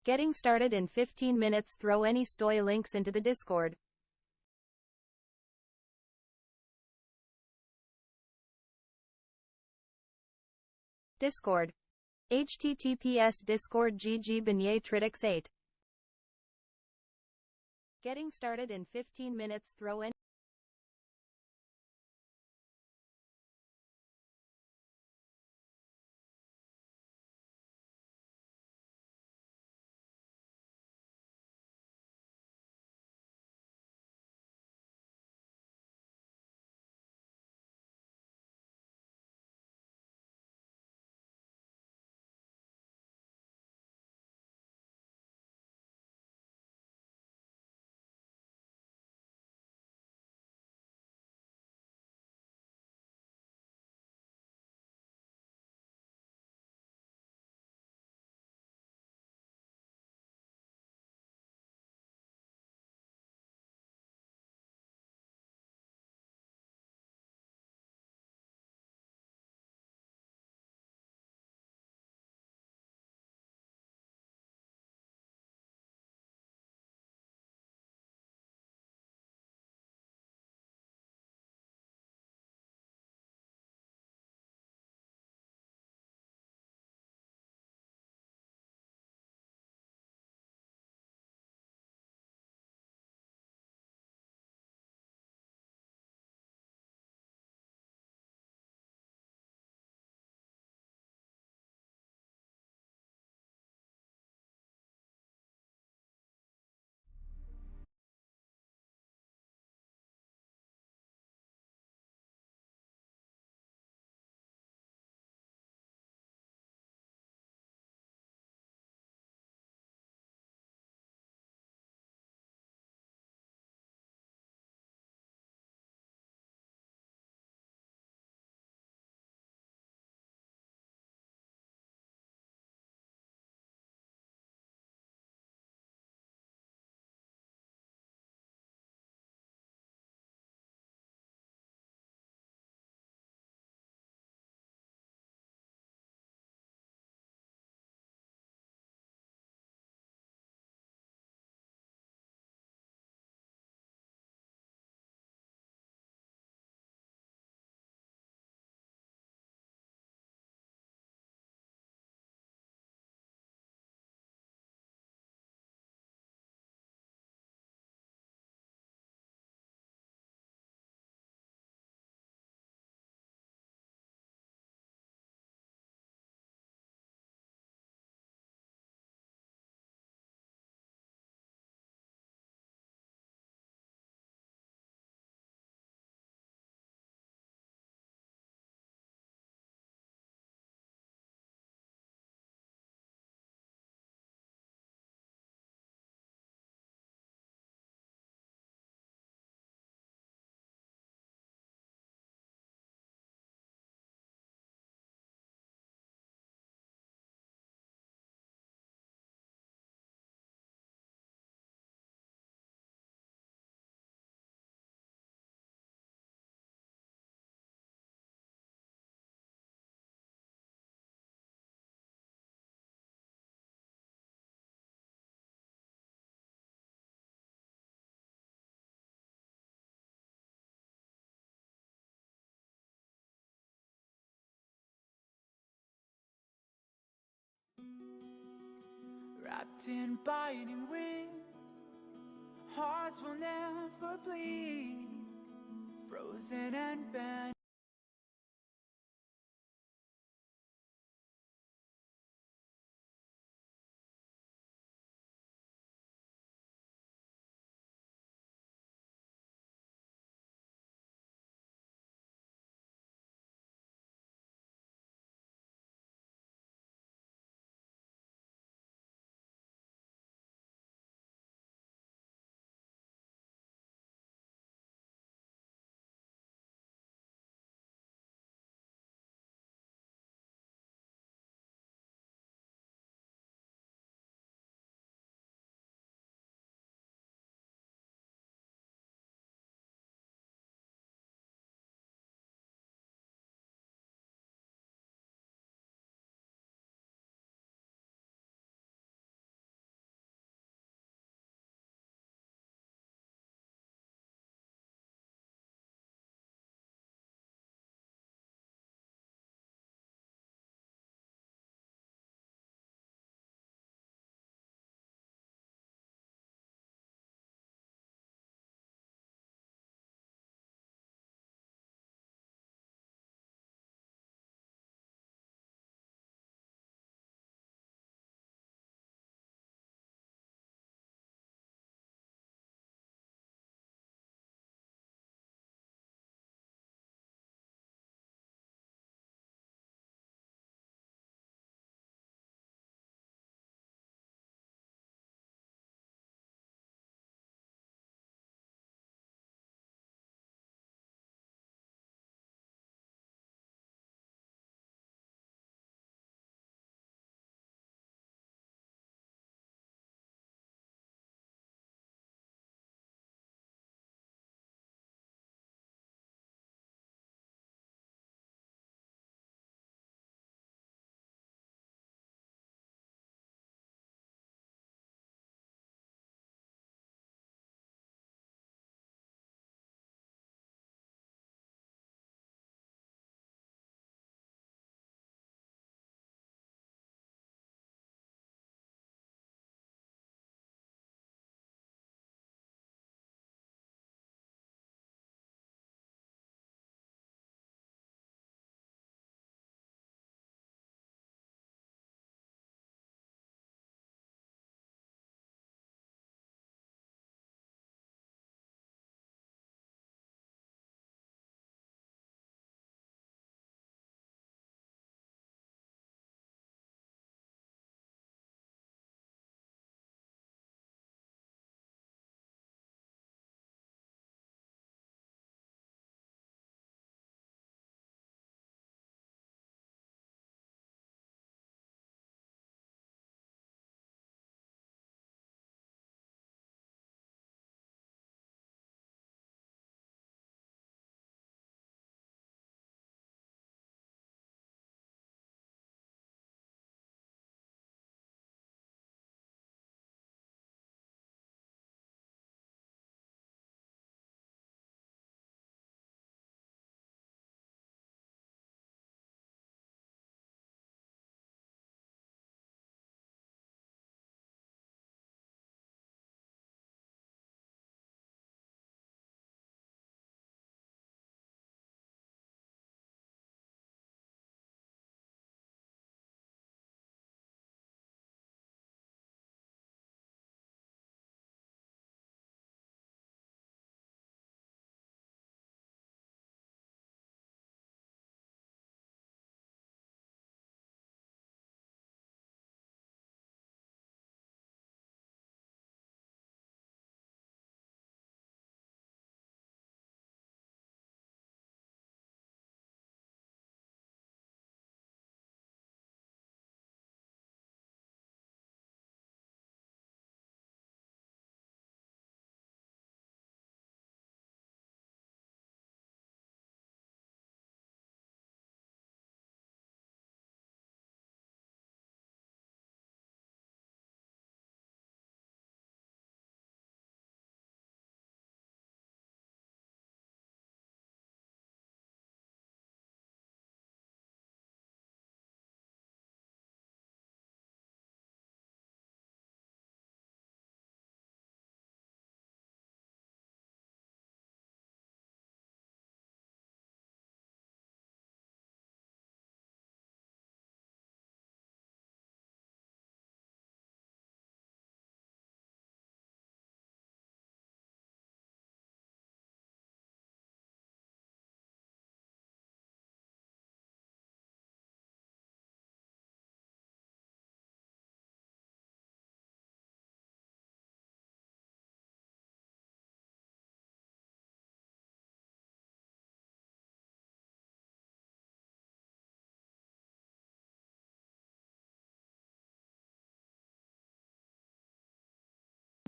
Getting started in 15 minutes. Throw any story links into the Discord. Discord. https discord gg benyatritix 8. Getting started in 15 minutes. Throw any wrapped in biting wind, hearts will never bleed, frozen and bent.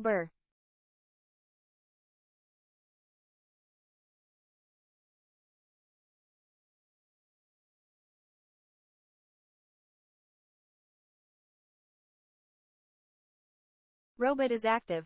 Burr. Robot is active.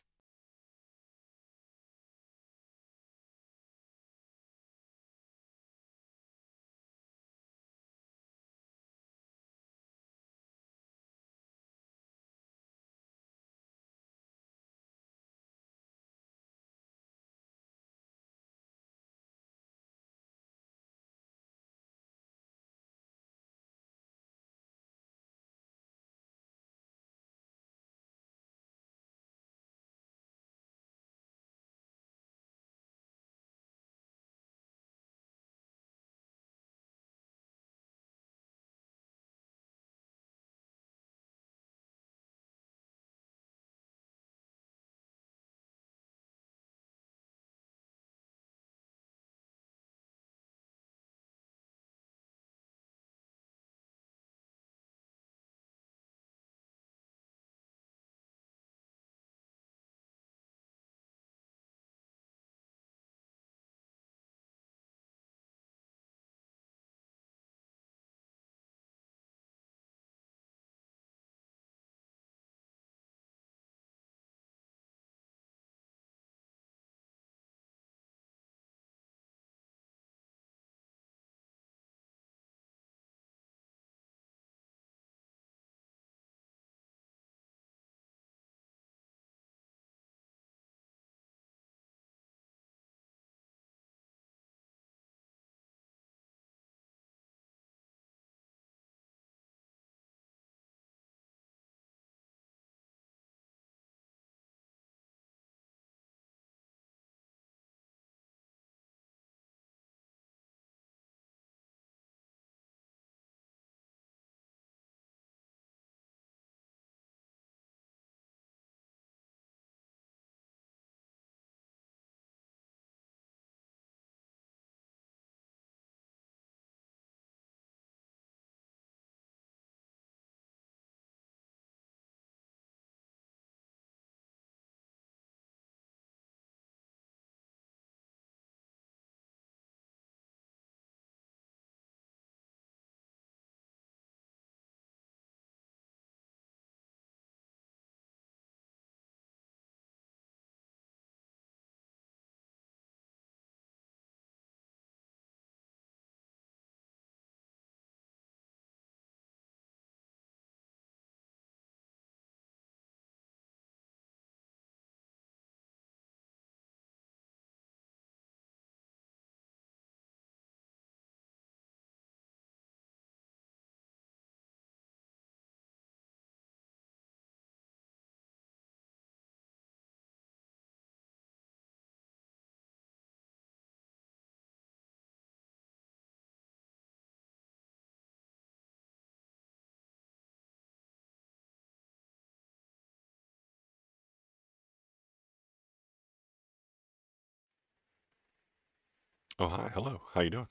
Oh, hi, hello, how you doing?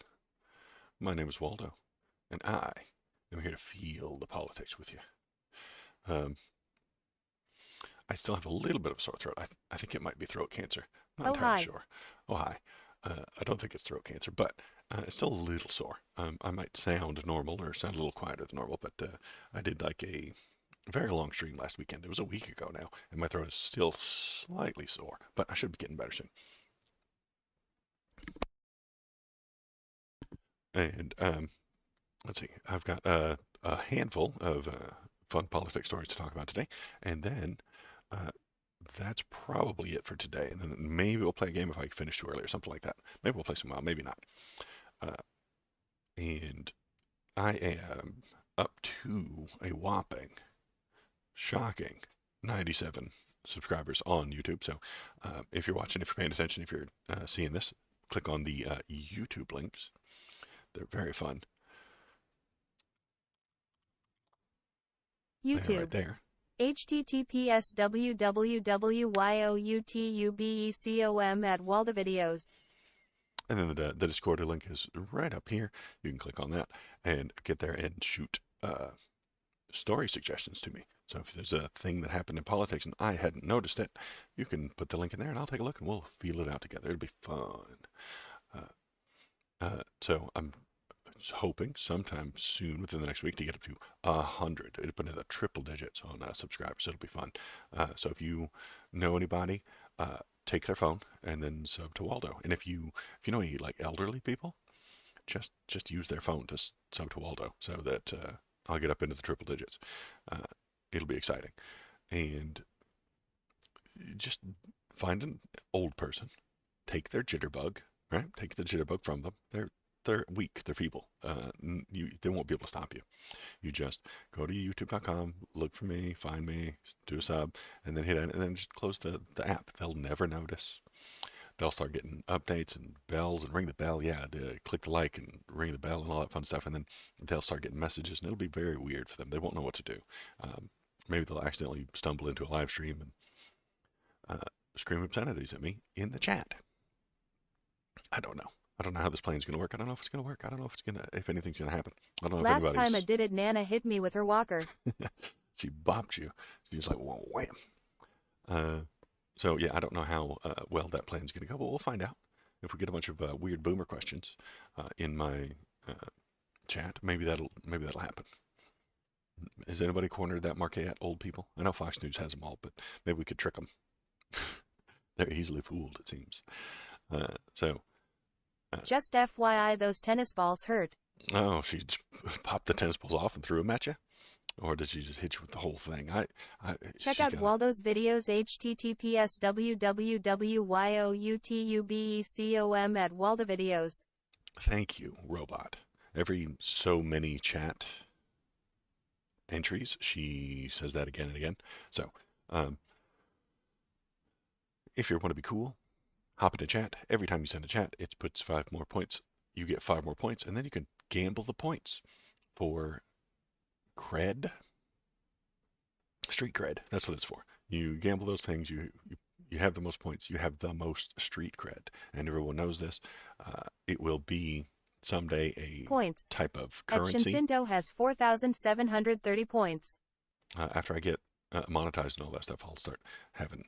My name is Waldo, and I am here to feel the politics with you. Um, I still have a little bit of a sore throat. I think it might be throat cancer. Not Oh entirely hi. sure. Oh, hi. I don't think it's throat cancer, but it's still a little sore. I might sound normal or sound a little quieter than normal, but I did like a very long stream last weekend. It was a week ago now, and my throat is still slightly sore, but I should be getting better soon. And let's see, I've got a handful of fun politics stories to talk about today, and then uh, that's probably it for today. And then maybe we'll play a game if I finish too early or something like that. Maybe we'll play some while, maybe not. Uh, and I am up to a whopping, shocking 97 subscribers on YouTube. So if you're watching, if you're paying attention, if you're seeing this, click on the YouTube links. They're very fun. They're right YouTube. there. https www.youtubecom at waldovideos. And then the Discord link is right up here. You can click on that and get there and story suggestions to me. So if there's a thing that happened in politics and I hadn't noticed it, you can put the link in there and I'll take a look and we'll feel it out together. It'll be fun. So I'm hoping sometime soon within the next week to get up to 100. It'll put into the triple digits on subscribers. So it'll be fun. So if you know anybody, take their phone and then sub to Waldo. And if you know any like elderly people, just use their phone to sub to Waldo so that I'll get up into the triple digits. Uh, it'll be exciting. And just find an old person, take their jitterbug, right? Take the jitterbug from them. They're weak, they're feeble. They won't be able to stop you. You just go to youtube.com, look for me, find me, do a sub, and then hit it, and then just close the app. They'll never notice. They'll start getting updates and bells and ring the bell. Yeah, click the like and ring the bell and all that fun stuff. And then they'll start getting messages, and it'll be very weird for them. They won't know what to do. Maybe they'll accidentally stumble into a live stream and scream obscenities at me in the chat. I don't know. I don't know how this plan's going to work. I don't know if it's going to work. I don't know if anything's going to happen. I don't know Last if time I anybody's. did it, Nana hit me with her walker. She bopped you. She's like, whoa, wham. Uh, so yeah, I don't know how well that plan's going to go, but we'll find out. If we get a bunch of weird boomer questions in my uh, chat, maybe that'll happen. Has anybody cornered that Marquette old people? I know Fox News has them all, but maybe we could trick them. They're easily fooled, it seems. So, Just FYI, those tennis balls hurt. oh, she just popped the tennis balls off and threw them at you, or did she just hit you with the whole thing? Check She's out got. Waldo's videos https www.youtubecom at Waldo Videos. Thank you, robot. Every so many chat entries, she says that again and again. So, um, if you want to be cool, hop into chat. Every time you send a chat, it puts 5 more points. You get 5 more points, and then you can gamble the points for cred, street cred. That's what it's for. You gamble those things. You have the most points. You have the most street cred, and everyone knows this. It will be someday a Points. type of At currency. Shinsinto has 4,730 points. After I get monetized and all that stuff, I'll start having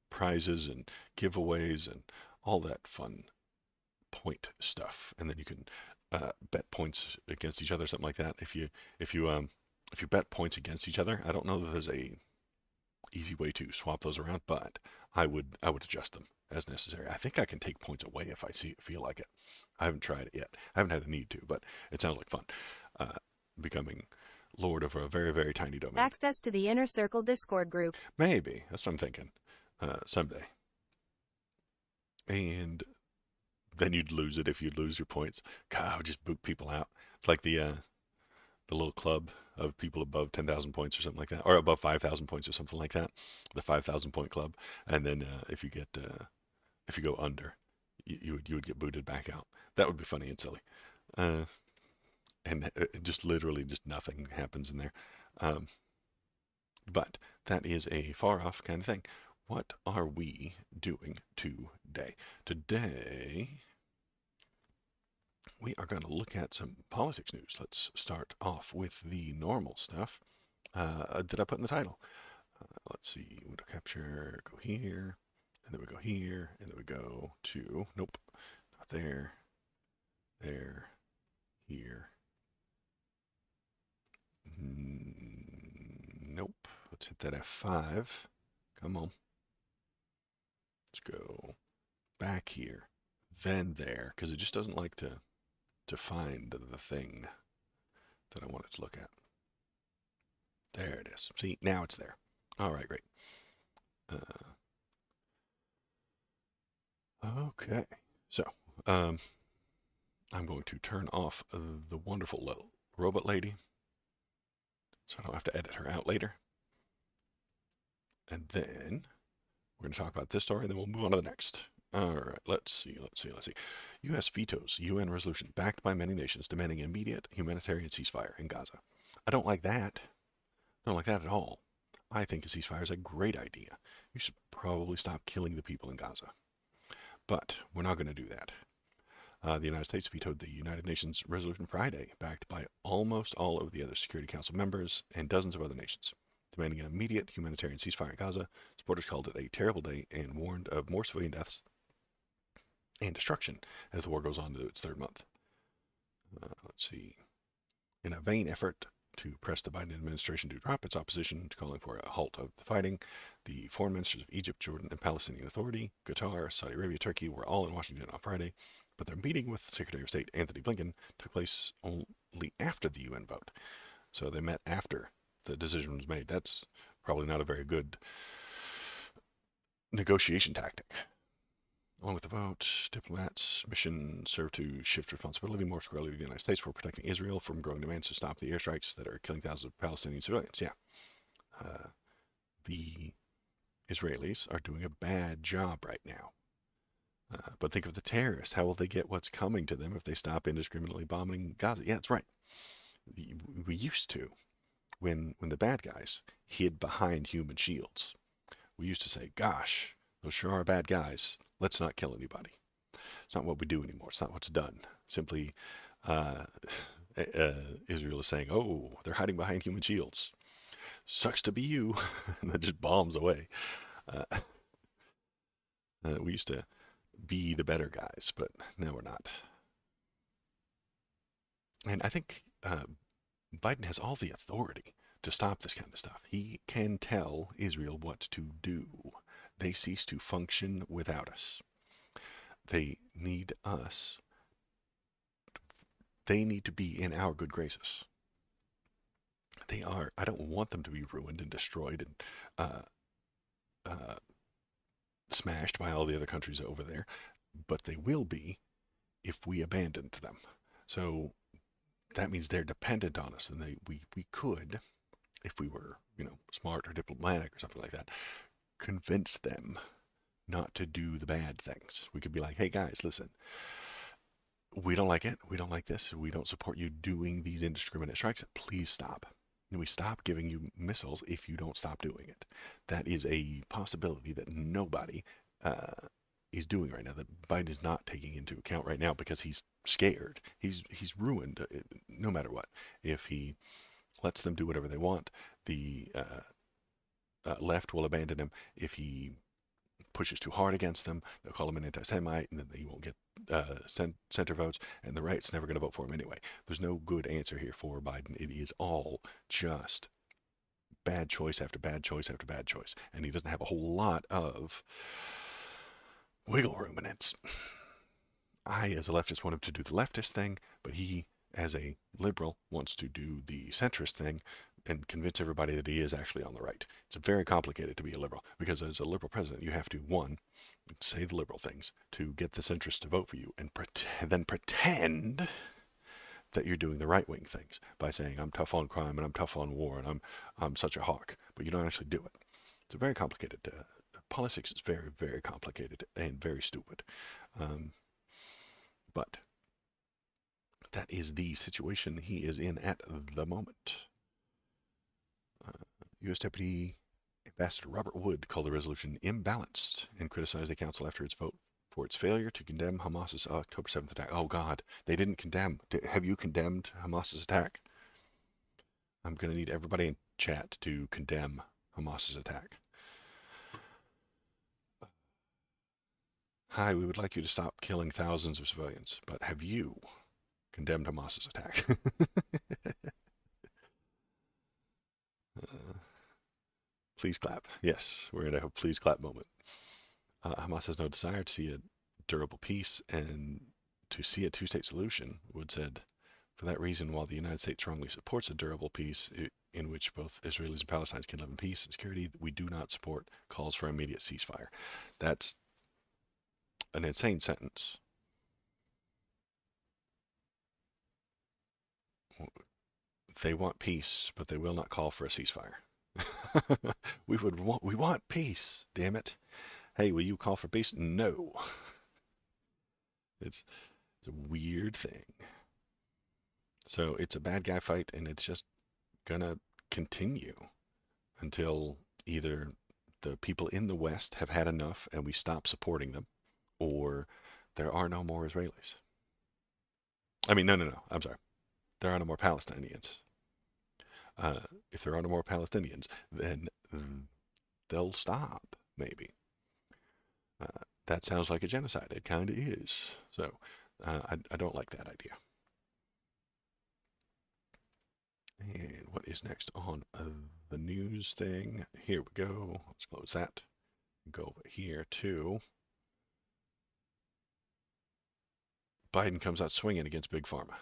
prizes and giveaways and all that fun point stuff, and then you can bet points against each other, something like that. If you bet points against each other, I don't know that there's a easy way to swap those around, but I would adjust them as necessary. I think I can take points away if I feel like it. I haven't tried it yet. I haven't had a need to, but it sounds like fun. Becoming lord of a very, very tiny domain. Access to the Inner Circle Discord group. Maybe that's what I'm thinking. Someday. And then you'd lose it if you lose your points. God, I would just boot people out. It's like the little club of people above 10,000 points or something like that, or above 5,000 points or something like that. The 5,000 point club. And then if you go under, you would get booted back out. That would be funny and silly. Uh, and just literally just nothing happens in there. Um, but that is a far off kind of thing. What are we doing today? Today, we are going to look at some politics news. Let's start off with the normal stuff that I put in the title. Let's see, window capture, go here, and then we go here, and then we go to, nope, not there, there, here. Nope, let's hit that F5. Come on. Let's go back here, then there, because it just doesn't like to find the thing that I wanted to look at. There it is. See, now it's there. All right, great. Okay, so I'm going to turn off the wonderful little robot lady so I don't have to edit her out later. And then we're going to talk about this story, and then we'll move on to the next. All right, let's see. U.S. vetoes UN resolution backed by many nations demanding immediate humanitarian ceasefire in Gaza. I don't like that. I don't like that at all. I think a ceasefire is a great idea. You should probably stop killing the people in Gaza. But we're not going to do that. The United States vetoed the United Nations resolution Friday, backed by almost all of the other Security Council members and dozens of other nations, demanding an immediate humanitarian ceasefire in Gaza. Supporters called it a terrible day and warned of more civilian deaths and destruction as the war goes on to its third month. Let's see. In a vain effort to press the Biden administration to drop its opposition to calling for a halt of the fighting, the foreign ministers of Egypt, Jordan, and Palestinian Authority, Qatar, Saudi Arabia, Turkey were all in Washington on Friday, but their meeting with Secretary of State Anthony Blinken took place only after the UN vote. So they met after the decision was made. That's probably not a very good negotiation tactic. Along with the vote, diplomats' mission served to shift responsibility more squarely to the United States for protecting Israel from growing demands to stop the airstrikes that are killing thousands of Palestinian civilians. Yeah. The Israelis are doing a bad job right now. But think of the terrorists. How will they get what's coming to them if they stop indiscriminately bombing Gaza? Yeah, that's right. We used to, when the bad guys hid behind human shields, we used to say, gosh, those sure are bad guys. Let's not kill anybody. It's not what we do anymore. It's not what's done. Simply, uh, Israel is saying, oh, they're hiding behind human shields. Sucks to be you. And then just bombs away. Uh, we used to be the better guys, but now we're not. And I think Biden has all the authority to stop this kind of stuff. He can tell Israel what to do. They cease to function without us. They need us. They need to be in our good graces. They are. I don't want them to be ruined and destroyed and uh, smashed by all the other countries over there, but they will be if we abandoned them. So that means they're dependent on us, and we could, if we were, smart or diplomatic or something like that, convince them not to do the bad things. We could be like, hey guys, listen, we don't like it. We don't like this. We don't support you doing these indiscriminate strikes. Please stop. And we stop giving you missiles if you don't stop doing it. That is a possibility that nobody is doing right now, that Biden is not taking into account right now because he's scared. He's ruined no matter what. If he lets them do whatever they want, the left will abandon him. If he pushes too hard against them, they'll call him an anti-Semite, and then he won't get center votes, and the right's never going to vote for him anyway. There's no good answer here for Biden. It is all just bad choice after bad choice after bad choice, and he doesn't have a whole lot of wiggle room in it. I, as a leftist, want him to do the leftist thing, but he, as a liberal, wants to do the centrist thing and convince everybody that he is actually on the right. It's very complicated to be a liberal because as a liberal president, you have to, one, say the liberal things to get the centrists to vote for you and then pretend that you're doing the right-wing things by saying, I'm tough on crime and I'm tough on war and I'm such a hawk, but you don't actually do it. It's a very complicated, politics is very, very complicated and very stupid. But that is the situation he is in at the moment. U.S. Deputy Ambassador Robert Wood called the resolution imbalanced and criticized the council after its vote for its failure to condemn Hamas's October 7th attack. Oh, God, they didn't condemn. Have you condemned Hamas's attack? I'm going to need everybody in chat to condemn Hamas's attack. Hi, we would like you to stop killing thousands of civilians, but have you condemned Hamas's attack? Please clap. Yes, we're going to have a please clap moment. Hamas has no desire to see a durable peace and to see a two-state solution, Wood said. For that reason, while the United States strongly supports a durable peace in which both Israelis and Palestinians can live in peace and security, we do not support calls for immediate ceasefire. That's an insane sentence. They want peace, but they will not call for a ceasefire. we want peace, damn it. Hey, will you call for peace? No. It's a weird thing. So it's a bad guy fight, and it's just gonna continue until either the people in the West have had enough and we stop supporting them, or there are no more Israelis. I mean, no. I'm sorry. There are no more Palestinians. Uh, if there are no more Palestinians, then they'll stop, maybe. That sounds like a genocide. It kind of is. So I don't like that idea. And what is next on the news thing? Here we go. Let's close that. Go over here to Biden comes out swinging against Big Pharma.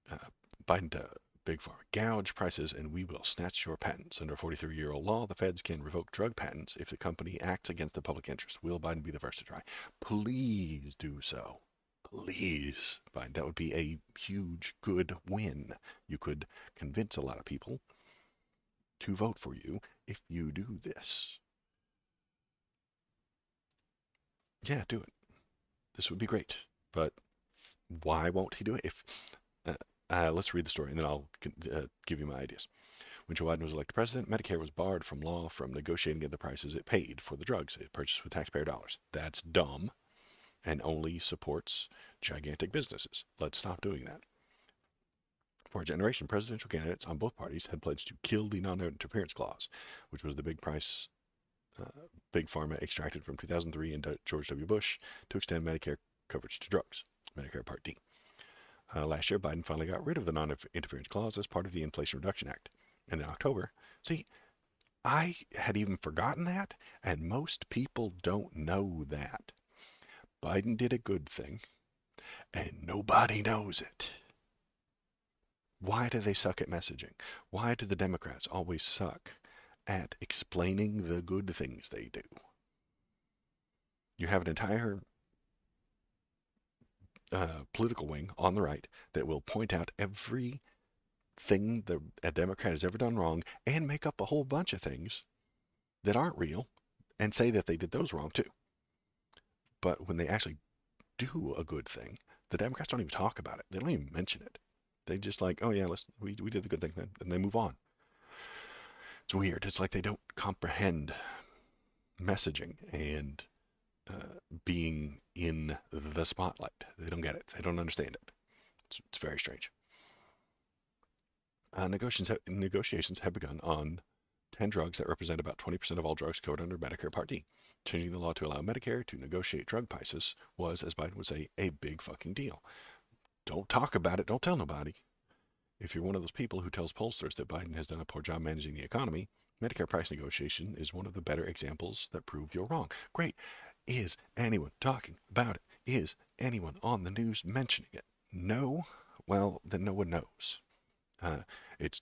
Uh, Biden to Big Pharma. Gouge prices and we will snatch your patents. Under a 43-year-old law, the feds can revoke drug patents if the company acts against the public interest. Will Biden be the first to try? Please do so. Please, Biden. That would be a huge, good win. You could convince a lot of people to vote for you if you do this. Yeah, do it. This would be great. But why won't he do it? If uh, let's read the story and then I'll give you my ideas. When Joe Biden was elected president, Medicare was barred from law from negotiating the prices it paid for the drugs it purchased with taxpayer dollars. That's dumb and only supports gigantic businesses. Let's stop doing that. For a generation, presidential candidates on both parties had pledged to kill the non-interference clause, which was the uh, big pharma extracted from 2003 and George W. Bush to extend Medicare coverage to drugs, Medicare Part D. Last year, Biden finally got rid of the non-interference clause as part of the Inflation Reduction Act. And in October, see, I had even forgotten that, and most people don't know that. Biden did a good thing, and nobody knows it. Why do they suck at messaging? Why do the Democrats always suck at explaining the good things they do? You have an entire political wing on the right that will point out everything that a Democrat has ever done wrong and make up a whole bunch of things that aren't real and say that they did those wrong too. But when they actually do a good thing, the Democrats don't even talk about it. They don't even mention it. They just like, oh yeah, we did the good thing, and they move on. It's weird. It's like they don't comprehend messaging and being in the spotlight. They don't get it. They don't understand it. It's very strange. Negotiations have begun on 10 drugs that represent about 20% of all drugs covered under Medicare Part D. Changing the law to allow Medicare to negotiate drug prices was, as Biden would say, a big fucking deal. Don't talk about it. Don't tell nobody. If you're one of those people who tells pollsters that Biden has done a poor job managing the economy, Medicare price negotiation is one of the better examples that prove you're wrong. Great. Is anyone talking about it? Is anyone on the news mentioning it? No? Well, then no one knows. It's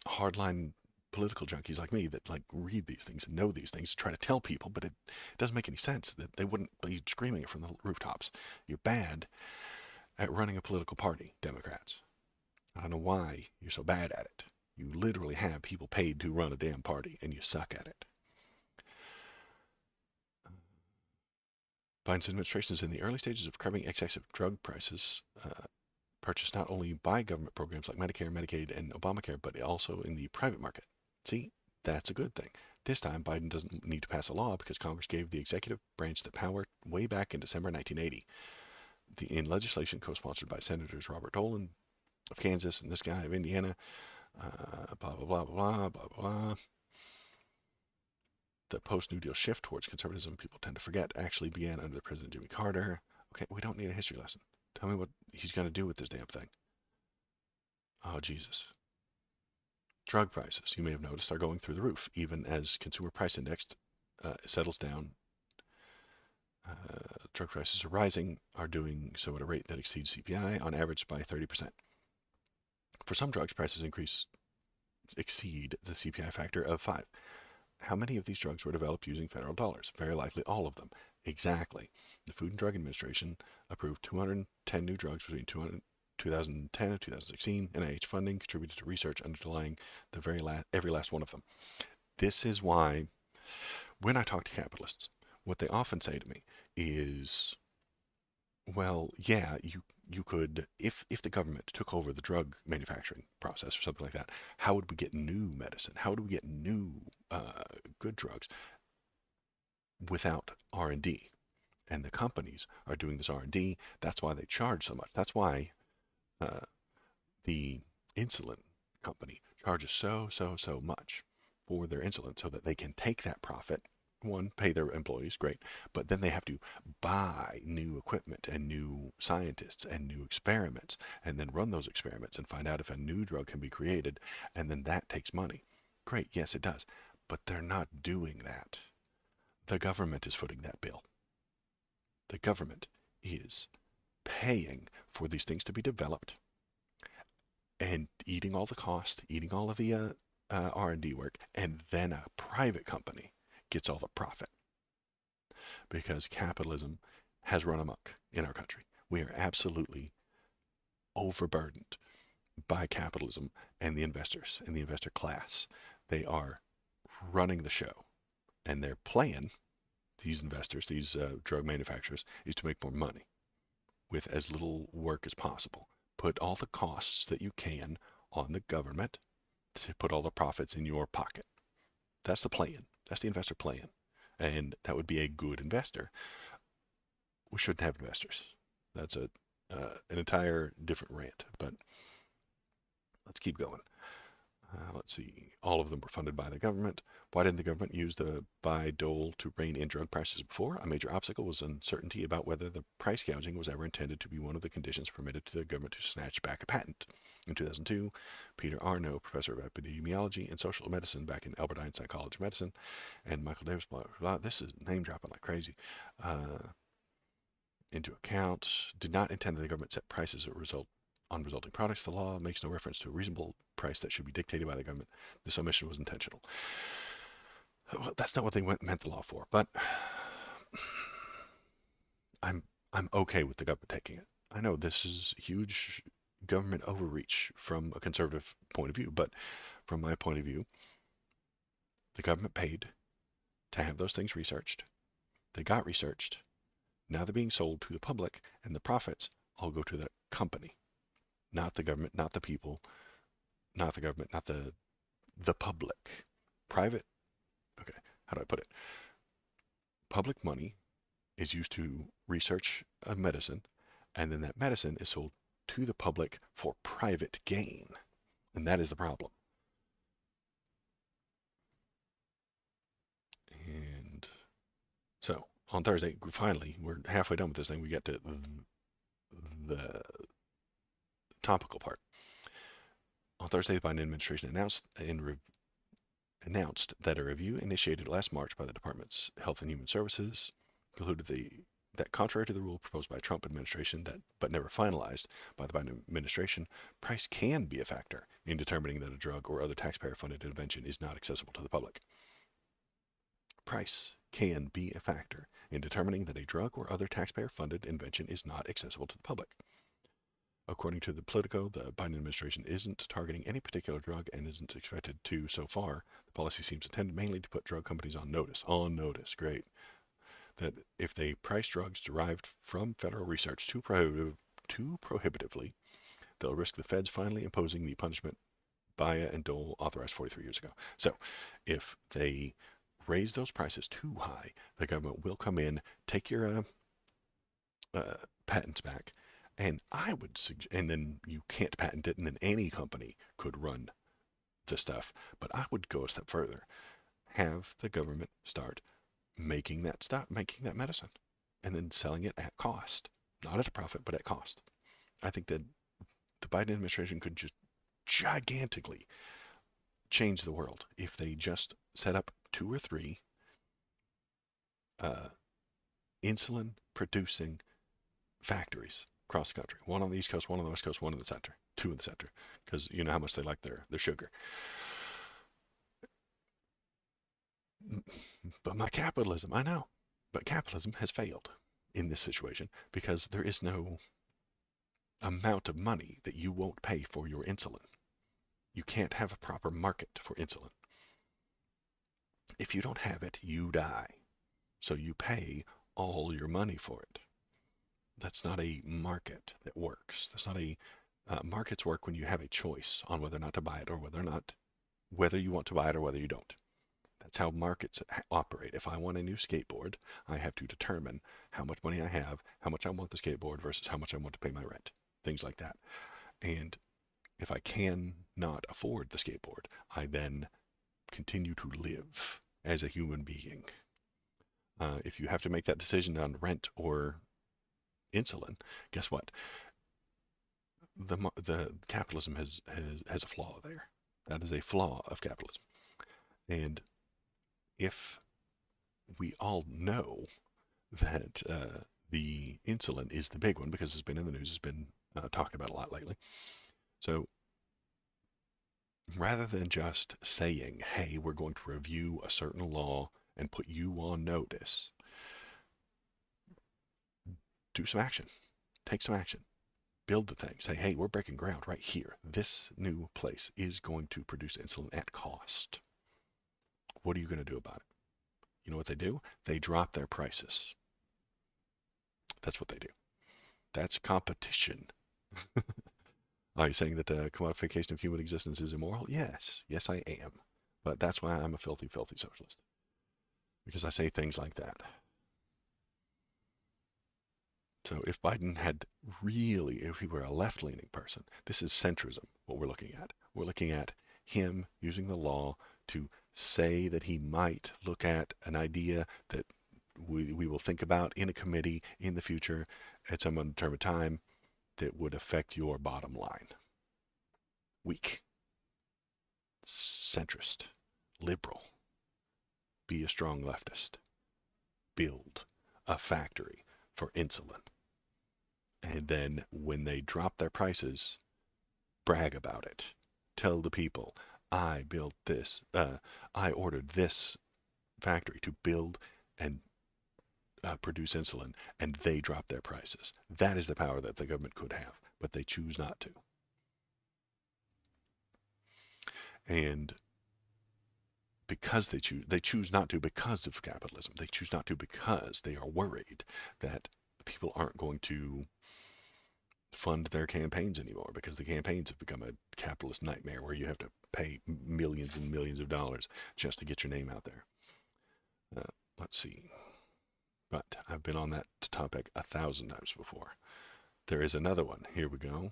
hardline political junkies like me that like read these things and know these things, try to tell people, but it doesn't make any sense that they wouldn't be screaming it from the rooftops. You're bad at running a political party, Democrats. I don't know why you're so bad at it. You literally have people paid to run a damn party, and you suck at it. Biden's administration is in the early stages of curbing excessive drug prices purchased not only by government programs like Medicare, Medicaid, and Obamacare, but also in the private market. See, that's a good thing. This time, Biden doesn't need to pass a law because Congress gave the executive branch the power way back in December 1980. In legislation co-sponsored by Senators Robert Dolan of Kansas and this guy of Indiana, blah, blah, blah, blah, blah, blah. The post-New Deal shift towards conservatism, people tend to forget, actually began under President Jimmy Carter. Okay, we don't need a history lesson. Tell me what he's going to do with this damn thing. Oh, Jesus. Drug prices, you may have noticed, are going through the roof, even as consumer price index settles down. Drug prices are rising, are doing so at a rate that exceeds CPI, on average by 30%. For some drugs, prices exceed the CPI factor of 5. How many of these drugs were developed using federal dollars? Very likely all of them. Exactly. The Food and Drug Administration approved 210 new drugs between 2010 and 2016. NIH funding contributed to research underlying every last one of them. This is why, when I talk to capitalists, what they often say to me is, well, yeah, you could, if the government took over the drug manufacturing process or something like that, how would we get new medicine? How would we get new good drugs without R&D? And the companies are doing this R&D. That's why they charge so much. That's why uh, the insulin company charges so much for their insulin so that they can take that profit. One, pay their employees, great, but then they have to buy new equipment and new scientists and new experiments and then run those experiments and find out if a new drug can be created, and then that takes money. Great, yes, it does, but they're not doing that. The government is footing that bill. The government is paying for these things to be developed and eating all the cost, eating all of the R&D work, and then a private company gets all the profit because capitalism has run amok in our country. We are absolutely overburdened by capitalism and the investors and the investor class. They are running the show, and their plan, these investors, these drug manufacturers, is to make more money with as little work as possible. Put all the costs that you can on the government to put all the profits in your pocket. That's the plan. That's the investor plan. And that would be a good investor. We shouldn't have investors. That's an entire different rant, but let's keep going. Let's see. All of them were funded by the government. Why didn't the government use the buy dole to rein in drug prices before? A major obstacle was uncertainty about whether the price gouging was ever intended to be one of the conditions permitted to the government to snatch back a patent. In 2002, Peter Arno, professor of epidemiology and social medicine back in Albert Einstein College of Medicine, and Michael Davis, this is name dropping like crazy, into account, did not intend that the government set prices as a result on resulting products. The law makes no reference to a reasonable price that should be dictated by the government. This omission was intentional. Well, that's not what they meant the law for, but I'm I'm okay with the government taking it. I know this is huge government overreach from a conservative point of view, but from my point of view, the government paid to have those things researched. They got researched. Now they're being sold to the public, and the profits all go to the company, not the government, not the people, not the government, not the public. Private, okay, how do I put it? Public money is used to research a medicine, and then that medicine is sold to the public for private gain. And that is the problem. And so on Thursday, finally, we're halfway done with this thing. We get to the topical part. On Thursday, the Biden administration announced that a review initiated last March by the Department's Health and Human Services concluded that contrary to the rule proposed by Trump administration but never finalized by the Biden administration, price can be a factor in determining that a drug or other taxpayer-funded intervention is not accessible to the public. Price can be a factor in determining that a drug or other taxpayer-funded invention is not accessible to the public. According to the Politico, the Biden administration isn't targeting any particular drug and isn't expected to so far. The policy seems intended mainly to put drug companies on notice. On notice, great. That if they price drugs derived from federal research too prohibitively, they'll risk the feds finally imposing the punishment Baia and Dole authorized 43 years ago. So if they raise those prices too high, the government will come in, take your patents back, and I would suggest, and then you can't patent it, and then any company could run the stuff. But I would go a step further. Have the government start making that stuff, making that medicine, and then selling it at cost. Not at a profit, but at cost. I think that the Biden administration could just gigantically change the world if they just set up 2 or 3 insulin producing factories across the country. One on the East Coast, one on the West Coast, one in the center, 2 in the center, because you know how much they like their sugar. But my capitalism, I know, but capitalism has failed in this situation because there is no amount of money that you won't pay for your insulin. You can't have a proper market for insulin. If you don't have it, you die. So you pay all your money for it. That's not a market that works. That's not a markets work when you have a choice on whether or not to buy it or whether you want to buy it or whether you don't. That's how markets operate. If I want a new skateboard, I have to determine how much money I have, how much I want the skateboard versus how much I want to pay my rent, things like that. And if I cannot afford the skateboard, I then continue to live as a human being. If you have to make that decision on rent or insulin, guess what? The capitalism has a flaw there. That is a flaw of capitalism. And if we all know that the insulin is the big one because it's been in the news, it's been talked about a lot lately. So rather than just saying, hey, we're going to review a certain law and put you on notice, do some action. Take some action. Build the thing. Say, hey, we're breaking ground right here. This new place is going to produce insulin at cost. What are you going to do about it? You know what they do? They drop their prices. That's what they do. That's competition. Are you saying that the commodification of human existence is immoral? Yes. Yes, I am. But that's why I'm a filthy, filthy socialist. Because I say things like that. So if Biden had really, if he were a left-leaning person, this is centrism, what we're looking at. We're looking at him using the law to say that he might look at an idea that we will think about in a committee in the future at some undetermined time that would affect your bottom line. Weak, centrist, liberal, be a strong leftist, build a factory for insulin. And then when they drop their prices, brag about it. Tell the people, I built this, I ordered this factory to build and produce insulin, and they drop their prices. That is the power that the government could have, but they choose not to. And because they choose not to because of capitalism. They choose not to because they are worried that people aren't going to fund their campaigns anymore because the campaigns have become a capitalist nightmare where you have to pay millions and millions of dollars just to get your name out there. Let's see. But I've been on that topic 1,000 times before. There is another one. Here we go.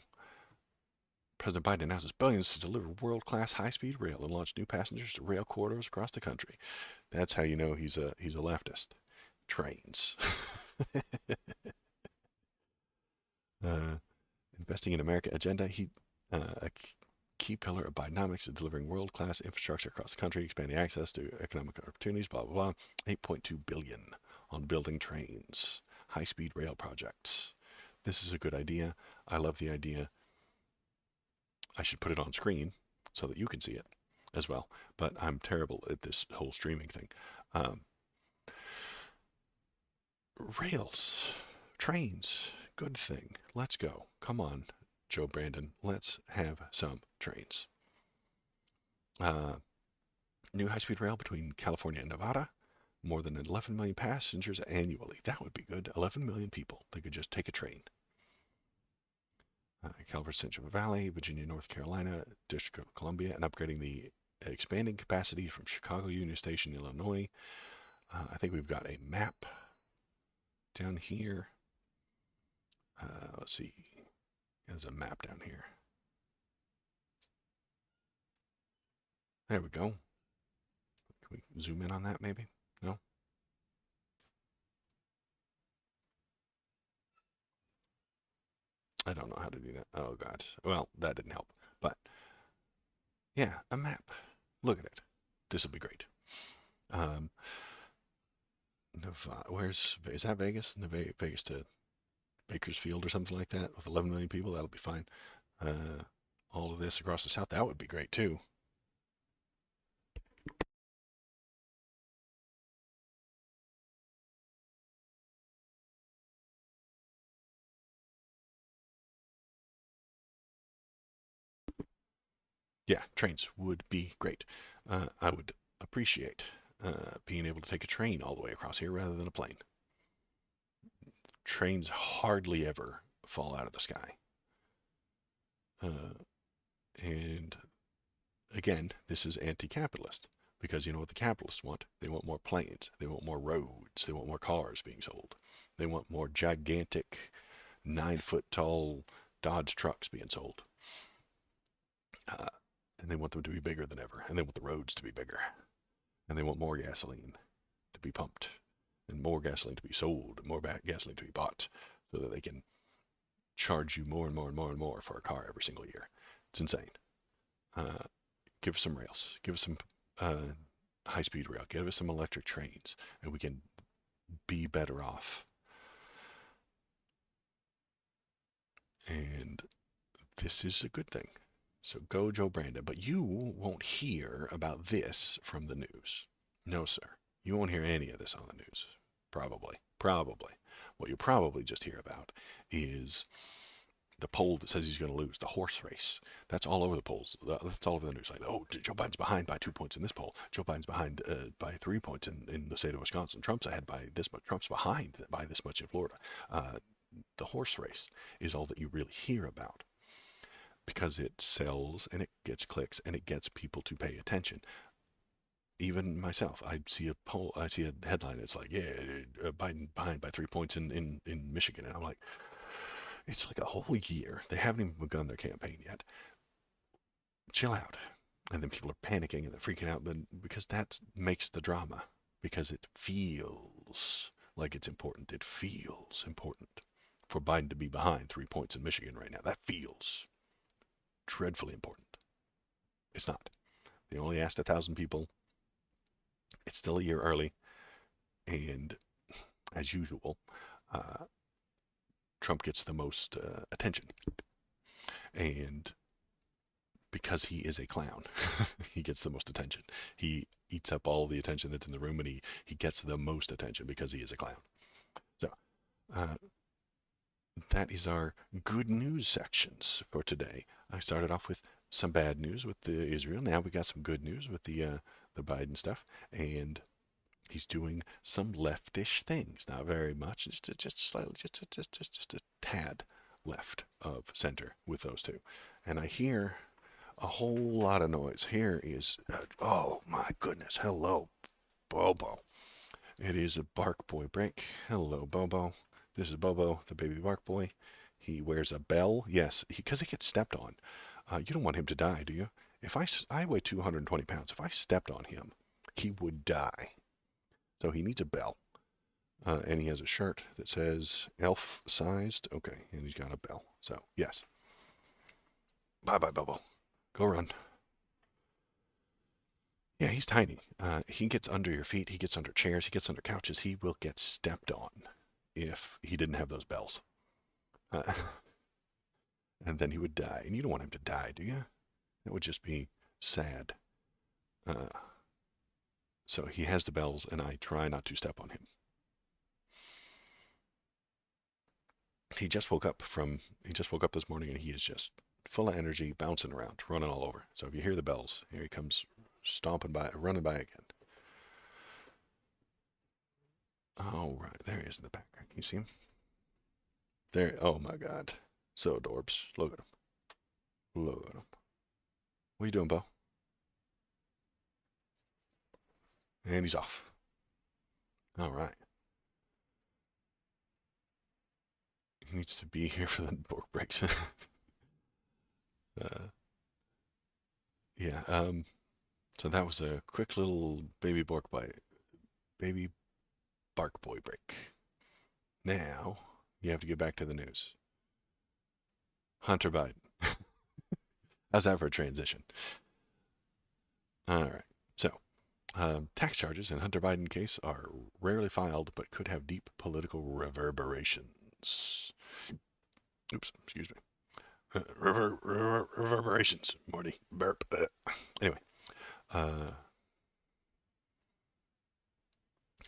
President Biden announces billions to deliver world-class high-speed rail and launch new passengers to rail corridors across the country. That's how you know he's a leftist. Trains. uh, Investing in America agenda. A key pillar of Bidenomics is delivering world-class infrastructure across the country, expanding access to economic opportunities. Blah blah blah. 8.2 billion on building trains, high-speed rail projects. This is a good idea. I love the idea. I should put it on screen so that you can see it as well. But I'm terrible at this whole streaming thing. Um, Rails, trains, good thing. Let's go. Come on, Joe Brandon. Let's have some trains. Uh, New high-speed rail between California and Nevada. More than 11 million passengers annually. That would be good. 11 million people. They could just take a train. California Central Valley, Virginia, North Carolina, District of Columbia, and upgrading the expanding capacity from Chicago Union Station, Illinois. I think we've got a map down here. Let's see. There's a map down here. There we go. Can we zoom in on that maybe? No? I don't know how to do that. Oh, God. Well, that didn't help. But, yeah, a map. Look at it. This will be great. Nevada, is that Vegas? Vegas to Bakersfield or something like that with 11 million people. That'll be fine. Uh, all of this across the south, that would be great too. Yeah, trains would be great. I would appreciate being able to take a train all the way across here rather than a plane. Trains hardly ever fall out of the sky. And again, this is anti-capitalist. Because you know what the capitalists want? They want more planes. They want more roads. They want more cars being sold. They want more gigantic 9 foot tall Dodge trucks being sold. Uh, and they want them to be bigger than ever. And they want the roads to be bigger. And they want more gasoline to be pumped. And more gasoline to be sold. And more gasoline to be bought. So that they can charge you more and more and more and more for a car every single year. It's insane. Give us some rails. Give us some high-speed rail. Give us some electric trains. And we can be better off. And this is a good thing. So go Joe Brandon. But you won't hear about this from the news. No, sir. You won't hear any of this on the news. Probably. Probably. What you'll probably just hear about is the poll that says he's going to lose, the horse race. That's all over the polls. That's all over the news. Like, oh, Joe Biden's behind by 2 points in this poll. Joe Biden's behind by 3 points in the state of Wisconsin. Trump's ahead by this much. Trump's behind by this much in Florida. The horse race is all that you really hear about because it sells and it gets clicks and it gets people to pay attention. Even myself, I see a poll, I see a headline. It's like, yeah, Biden behind by 3 points in Michigan, and I'm like, it's like a whole year. They haven't even begun their campaign yet. Chill out. And then people are panicking and they're freaking out because that makes the drama. Because it feels like it's important. It feels important for Biden to be behind 3 points in Michigan right now. That feels dreadfully important. It's not. They only asked 1,000 people. It's still a year early. And as usual, Trump gets the most attention. And because he is a clown, he gets the most attention. He eats up all the attention that's in the room, and he gets the most attention because he is a clown. So that is our good news sections for today. I started off with some bad news with the Israel. Now we got some good news with the Biden stuff, and he's doing some leftish things. Not very much, just slightly, just a tad left of center with those two. And I hear a whole lot of noise. Here is, oh my goodness, hello, Bobo. It is a Bark Boy break. Hello, Bobo. This is Bobo, the baby Bark Boy. He wears a bell. Yes, because he gets stepped on. You don't want him to die, do you? If I weigh 220 pounds, if I stepped on him, he would die. So he needs a bell. And he has a shirt that says elf sized. Okay, and he's got a bell. So, yes. Bye-bye, Bobo. Go run. Yeah, he's tiny. He gets under your feet. He gets under chairs. He gets under couches. He will get stepped on if he didn't have those bells. And then he would die. And you don't want him to die, do you? That would just be sad. So he has the bells, and I try not to step on him. He just woke up this morning, and he is just full of energy, bouncing around, running all over. So if you hear the bells, here he comes stomping by, running by again. Oh, right. There he is in the background. Can you see him? There. Oh, my God. So adorbs. Look at him. Look at him. What are you doing, Bo? And he's off. All right. He needs to be here for the bork breaks. Yeah. So that was a quick little baby bark boy break. Now you have to get back to the news. Hunter Biden. How's that for a transition? All right. So, tax charges in Hunter Biden case are rarely filed but could have deep political reverberations. Oops, excuse me. Reverberations, Morty. Burp. Anyway,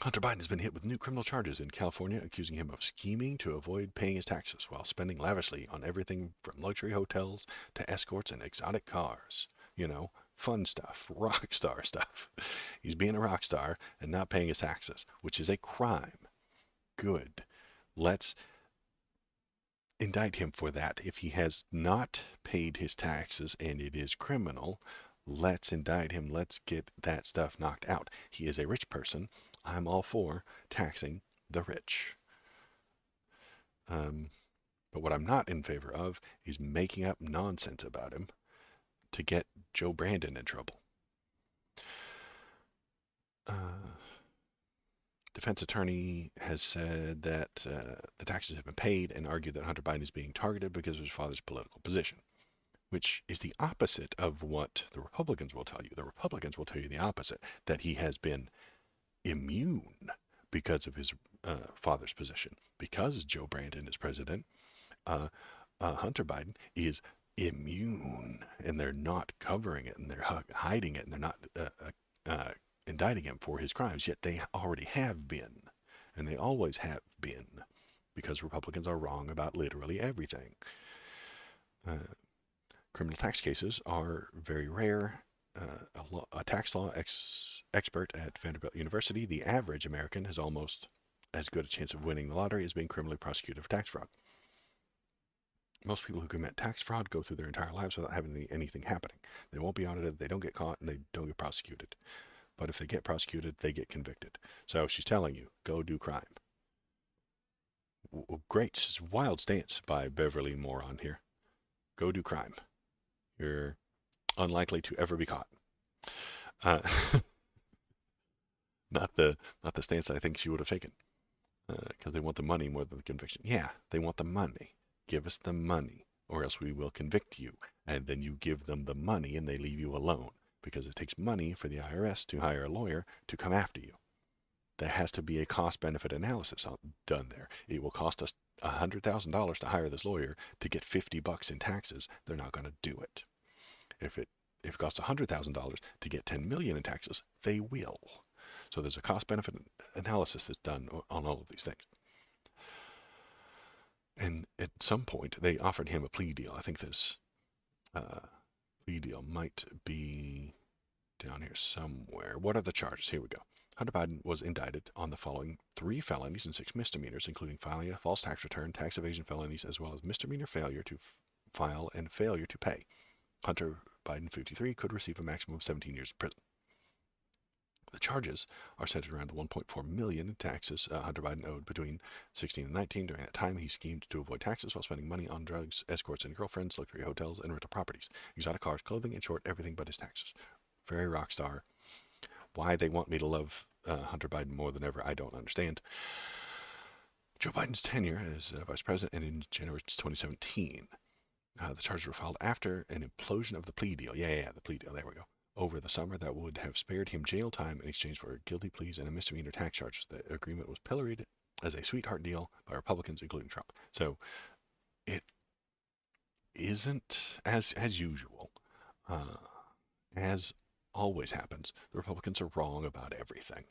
Hunter Biden has been hit with new criminal charges in California, accusing him of scheming to avoid paying his taxes while spending lavishly on everything from luxury hotels to escorts and exotic cars. You know, fun stuff, rock star stuff. He's being a rock star and not paying his taxes, which is a crime. Good. Let's indict him for that. If he has not paid his taxes and it is criminal, Let's indict him. Let's get that stuff knocked out. He is a rich person. I'm all for taxing the rich. Um, but what I'm not in favor of is making up nonsense about him to get Joe Brandon in trouble. Defense attorney has said that the taxes have been paid and argued that Hunter Biden is being targeted because of his father's political position, which is the opposite of what the Republicans will tell you. The Republicans will tell you the opposite, that he has been immune because of his father's position. Because Joe Brandon is president, uh, Hunter Biden is immune, and they're not covering it, and they're hiding it, and they're not indicting him for his crimes, yet they already have been, and they always have been, because Republicans are wrong about literally everything. Criminal tax cases are very rare. A tax law expert at Vanderbilt University, the average American has almost as good a chance of winning the lottery as being criminally prosecuted for tax fraud. Most people who commit tax fraud go through their entire lives without having anything happening. They won't be audited, they don't get caught, and they don't get prosecuted. But if they get prosecuted, they get convicted. So she's telling you, go do crime. Great, wild stance by Beverly Moron here. Go do crime. You're unlikely to ever be caught. Uh, not the stance I think she would have taken, because they want the money more than the conviction. Yeah, they want the money. Give us the money, or else we will convict you. And then you give them the money, and they leave you alone, because it takes money for the IRS to hire a lawyer to come after you. There has to be a cost-benefit analysis done there. It will cost us $100,000 to hire this lawyer to get $50 in taxes. They're not going to do it. If it costs $100,000 to get $10 million in taxes, they will. So there's a cost-benefit analysis that's done on all of these things. And at some point, they offered him a plea deal. I think this plea deal might be down here somewhere. What are the charges? Here we go. Hunter Biden was indicted on the following 3 felonies and 6 misdemeanors, including filing a false tax return, tax evasion felonies, as well as misdemeanor failure to file and failure to pay. Hunter Biden, 53, could receive a maximum of 17 years in prison. The charges are centered around the $1.4 million in taxes Hunter Biden owed between 16 and 19. During that time, he schemed to avoid taxes while spending money on drugs, escorts and girlfriends, luxury hotels, and rental properties, exotic cars, clothing, in short, everything but his taxes. Very rock star. Why they want me to love Hunter Biden more than ever, I don't understand. Joe Biden's tenure as vice president ended in January 2017. The charges were filed after an implosion of the plea deal. Yeah, the plea deal. There we go. Over the summer, that would have spared him jail time in exchange for guilty pleas and a misdemeanor tax charge. The agreement was pilloried as a sweetheart deal by Republicans, including Trump. So it isn't as usual. As always happens, the Republicans are wrong about everything.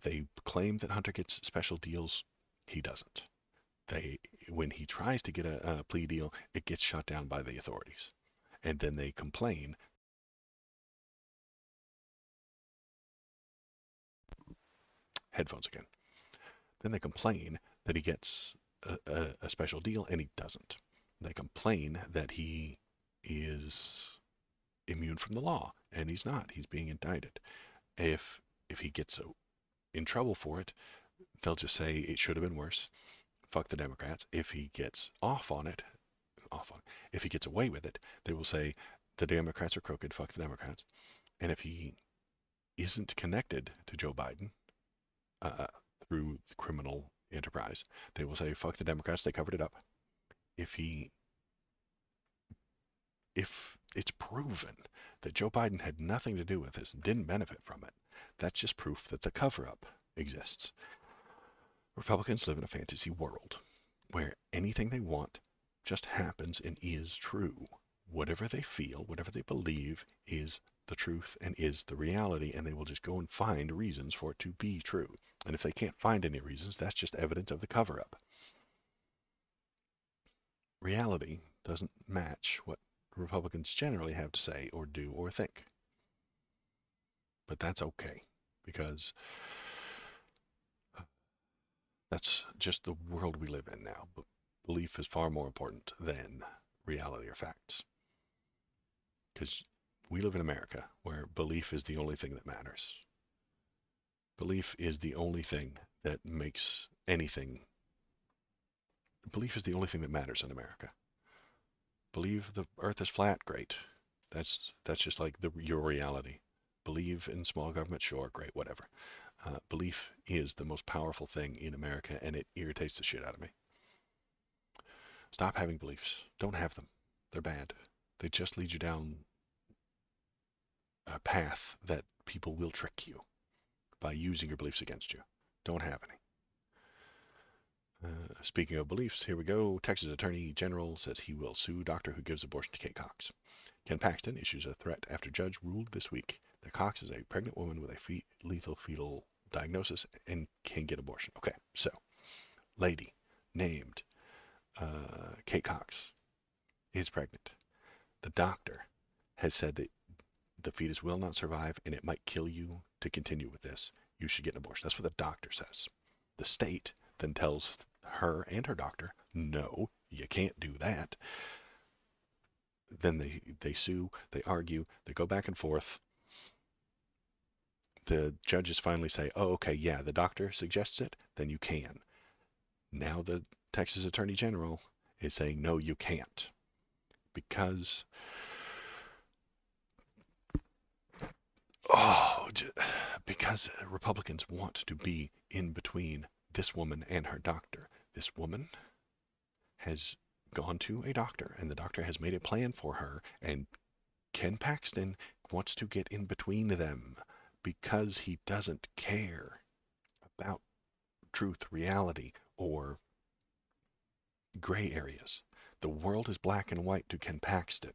They claim that Hunter gets special deals. He doesn't. When he tries to get a plea deal, it gets shut down by the authorities. And then they complain. Headphones again. Then they complain that he gets a special deal, and he doesn't. They complain that he is immune from the law, and he's not. He's being indicted. If he gets in trouble for it, they'll just say it should have been worse. Fuck the Democrats. If he gets if he gets away with it, they will say the Democrats are crooked. Fuck the Democrats. And if he isn't connected to Joe Biden uh, through the criminal enterprise, they will say fuck the Democrats. They covered it up. If it's proven that Joe Biden had nothing to do with this and didn't benefit from it, that's just proof that the cover-up exists. Republicans live in a fantasy world where anything they want just happens and is true. Whatever they feel, whatever they believe is the truth and is the reality, and they will just go and find reasons for it to be true. And if they can't find any reasons, that's just evidence of the cover-up. Reality doesn't match what Republicans generally have to say or do or think. But that's okay, because that's just the world we live in now. But belief is far more important than reality or facts. Because we live in America where belief is the only thing that matters. Belief is the only thing that makes anything. Belief is the only thing that matters in America. Believe the earth is flat, great. That's just like your reality. Believe in small government, sure, great, whatever. Belief is the most powerful thing in America, and it irritates the shit out of me. Stop having beliefs. Don't have them. They're bad. They just lead you down a path that people will trick you by using your beliefs against you. Don't have any. Speaking of beliefs, here we go. Texas Attorney General says he will sue doctor who gives abortion to Kate Cox. Ken Paxton issues a threat after judge ruled this week that Cox is a pregnant woman with a lethal fetal diagnosis and can get abortion. Okay, so lady named Kate Cox is pregnant. The doctor has said that the fetus will not survive and it might kill you to continue with this. You should get an abortion. That's what the doctor says. The state then tells her and her doctor, no, you can't do that. Then they sue, they argue, they go back and forth. The judges finally say, oh, okay, yeah, the doctor suggests it, then you can. Now the Texas Attorney General is saying, no, you can't. Because, because Republicans want to be in between this woman and her doctor. This woman has gone to a doctor, and the doctor has made a plan for her, and Ken Paxton wants to get in between them because he doesn't care about truth, reality, or gray areas. The world is black and white to Ken Paxton.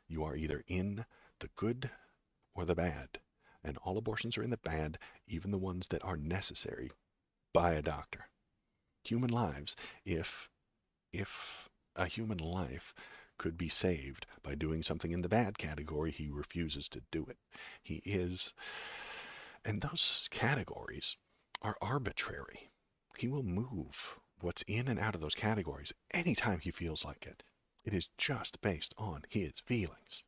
You are either in the good or the bad, and all abortions are in the bad, even the ones that are necessary by a doctor. Human lives, if a human life could be saved by doing something in the bad category, he refuses to do it. He is, and those categories are arbitrary. He will move what's in and out of those categories anytime he feels like it. It is just based on his feelings.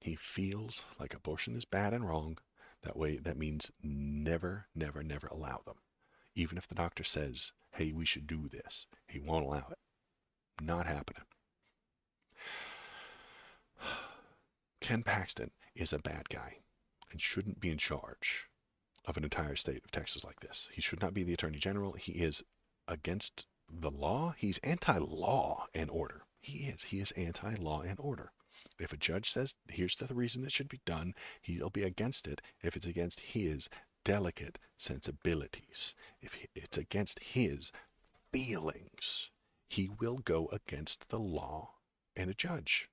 He feels like abortion is bad and wrong. That means never, never, never allow them. Even if the doctor says, hey, we should do this, he won't allow it. Not happening. Ken Paxton is a bad guy and shouldn't be in charge of an entire state of Texas like this. He should not be the Attorney General. He is against the law. He's anti-law and order. He is anti-law and order. If a judge says, here's the reason it should be done, he'll be against it if it's against his delicate sensibilities. If it's against his feelings, he will go against the law and a judge.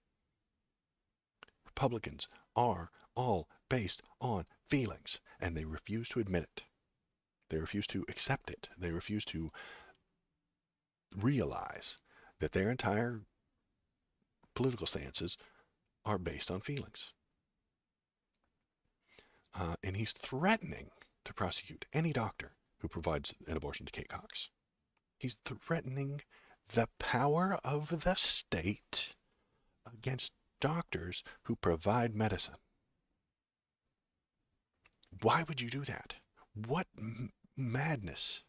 Republicans are all based on feelings, and they refuse to admit it. They refuse to accept it. They refuse to realize that their entire political stances are based on feelings. And he's threatening to prosecute any doctor who provides an abortion to Kate Cox. He's threatening the power of the state against doctors who provide medicine. Why would you do that? What madness?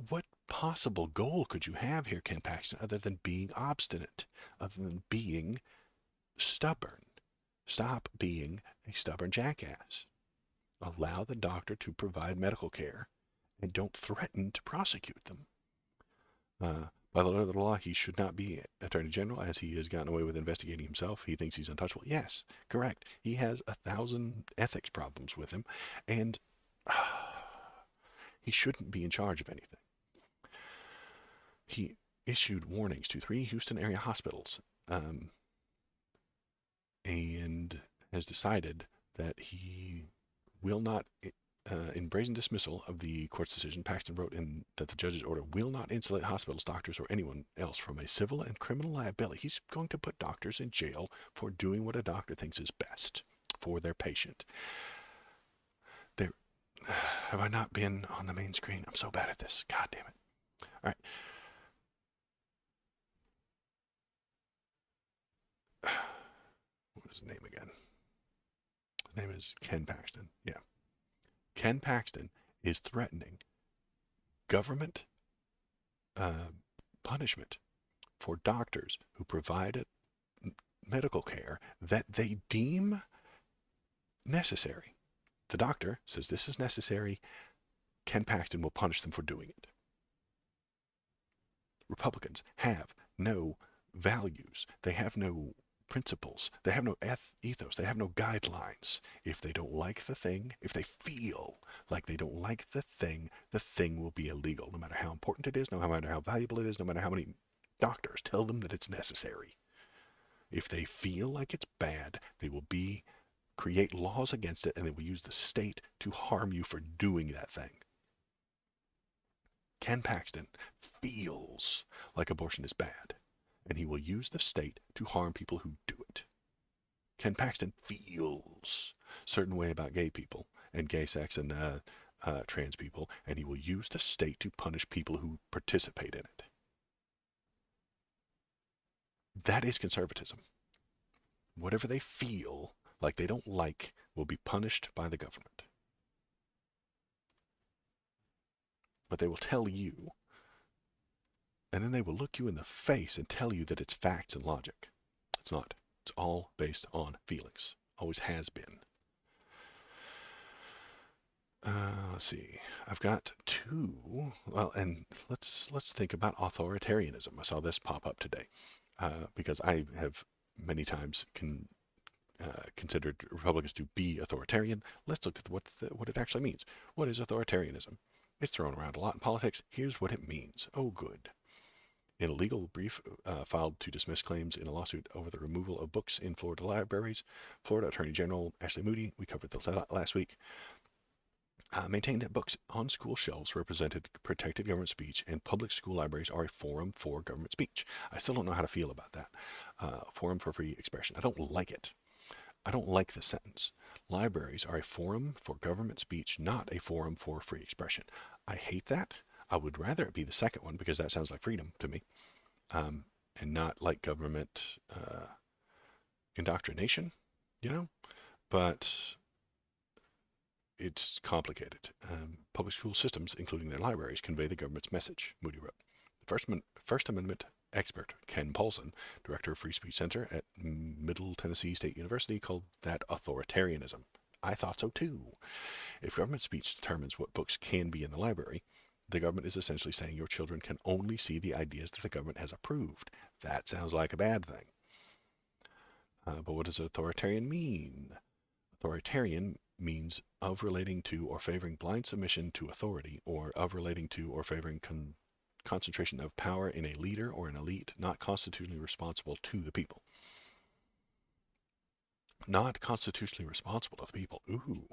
What possible goal could you have here, Ken Paxton, other than being obstinate, other than being stubborn? Stop being a stubborn jackass. Allow the doctor to provide medical care and don't threaten to prosecute them. By the letter of the law, he should not be Attorney General, as he has gotten away with investigating himself. He thinks he's untouchable. Yes, correct. He has 1,000 ethics problems with him, and he shouldn't be in charge of anything. He issued warnings to 3 Houston area hospitals, and has decided that he will not, in brazen dismissal of the court's decision, Paxton wrote in that the judge's order will not insulate hospitals, doctors, or anyone else from a civil and criminal liability. He's going to put doctors in jail for doing what a doctor thinks is best for their patient. There, have I not been on the main screen? I'm so bad at this. God damn it. All right. What is his name again? name is Ken Paxton. Yeah. Ken Paxton is threatening government uh, punishment for doctors who provide medical care that they deem necessary. The doctor says this is necessary. Ken Paxton will punish them for doing it. Republicans have no values. They have no principles. They have no ethos. They have no guidelines. If they don't like the thing, if they feel like they don't like the thing will be illegal, no matter how important it is, no matter how valuable it is, no matter how many doctors tell them that it's necessary. If they feel like it's bad, they will create laws against it, and they will use the state to harm you for doing that thing. Ken Paxton feels like abortion is bad, and he will use the state to harm people who do it. Ken Paxton feels a certain way about gay people and gay sex and trans people, and he will use the state to punish people who participate in it. That is conservatism. Whatever they feel like they don't like will be punished by the government. But they will tell you, and then they will look you in the face and tell you that it's facts and logic. It's not. It's all based on feelings. Always has been. Let's see. I've got two. Well, and let's think about authoritarianism. I saw this pop up today because I have many times considered Republicans to be authoritarian. Let's look at what it actually means. What is authoritarianism? It's thrown around a lot in politics. Here's what it means. Oh, good. In a legal brief filed to dismiss claims in a lawsuit over the removal of books in Florida libraries, Florida Attorney General Ashley Moody, we covered this last week, maintained that books on school shelves represented protected government speech and public school libraries are a forum for government speech. I still don't know how to feel about that. Forum for free expression. I don't like it. I don't like the sentence. Libraries are a forum for government speech, not a forum for free expression. I hate that. I would rather it be the second one because that sounds like freedom to me, and not like government indoctrination, you know? But it's complicated. Public school systems, including their libraries, convey the government's message, Moody wrote. First Amendment expert Ken Paulson, director of Free Speech Center at Middle Tennessee State University, called that authoritarianism. I thought so too. If government speech determines what books can be in the library, the government is essentially saying your children can only see the ideas that the government has approved. That sounds like a bad thing. But what does authoritarian mean? Authoritarian means of relating to or favoring blind submission to authority, or of relating to or favoring concentration of power in a leader or an elite not constitutionally responsible to the people. Not constitutionally responsible to the people. Ooh,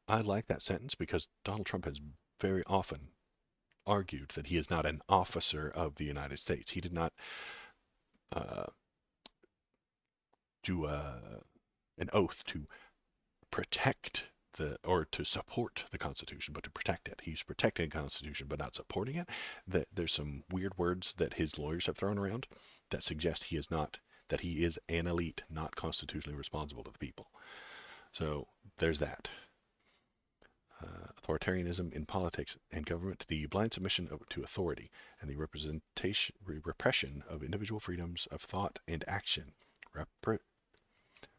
I like that sentence because Donald Trump has very often argued that he is not an officer of the United States. He did not uh, do an oath to protect or to support the Constitution, but to protect it. He's protecting the Constitution, but not supporting it. There's some weird words that his lawyers have thrown around that suggest he is not, that he is an elite, not constitutionally responsible to the people. So there's that. Authoritarianism in politics and government, the blind submission to authority, and the repression of individual freedoms of thought and action.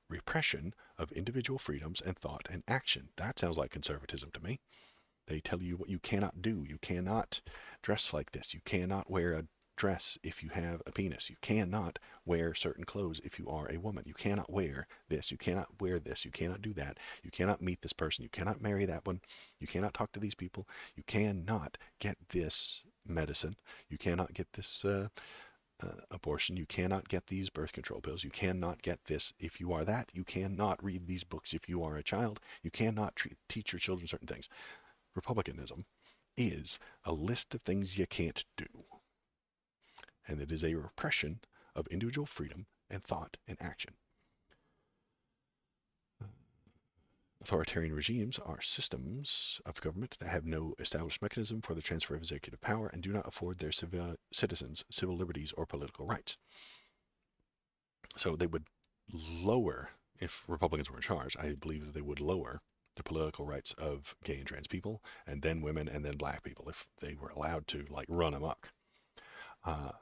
Repression of individual freedoms and thought and action. That sounds like conservatism to me. They tell you what you cannot do. You cannot dress like this. You cannot wear a dress if you have a penis. You cannot wear certain clothes if you are a woman. You cannot wear this. You cannot wear this. You cannot do that. You cannot meet this person. You cannot marry that one. You cannot talk to these people. You cannot get this medicine. You cannot get this abortion. You cannot get these birth control pills. You cannot get this if you are that. You cannot read these books if you are a child. You cannot teach your children certain things. Republicanism is a list of things you can't do. And it is a repression of individual freedom and thought and action. Authoritarian regimes are systems of government that have no established mechanism for the transfer of executive power and do not afford their citizens civil liberties or political rights. So they would lower if Republicans were in charge, I believe that they would lower the political rights of gay and trans people, and then women, and then black people, if they were allowed to like run amok. Uh,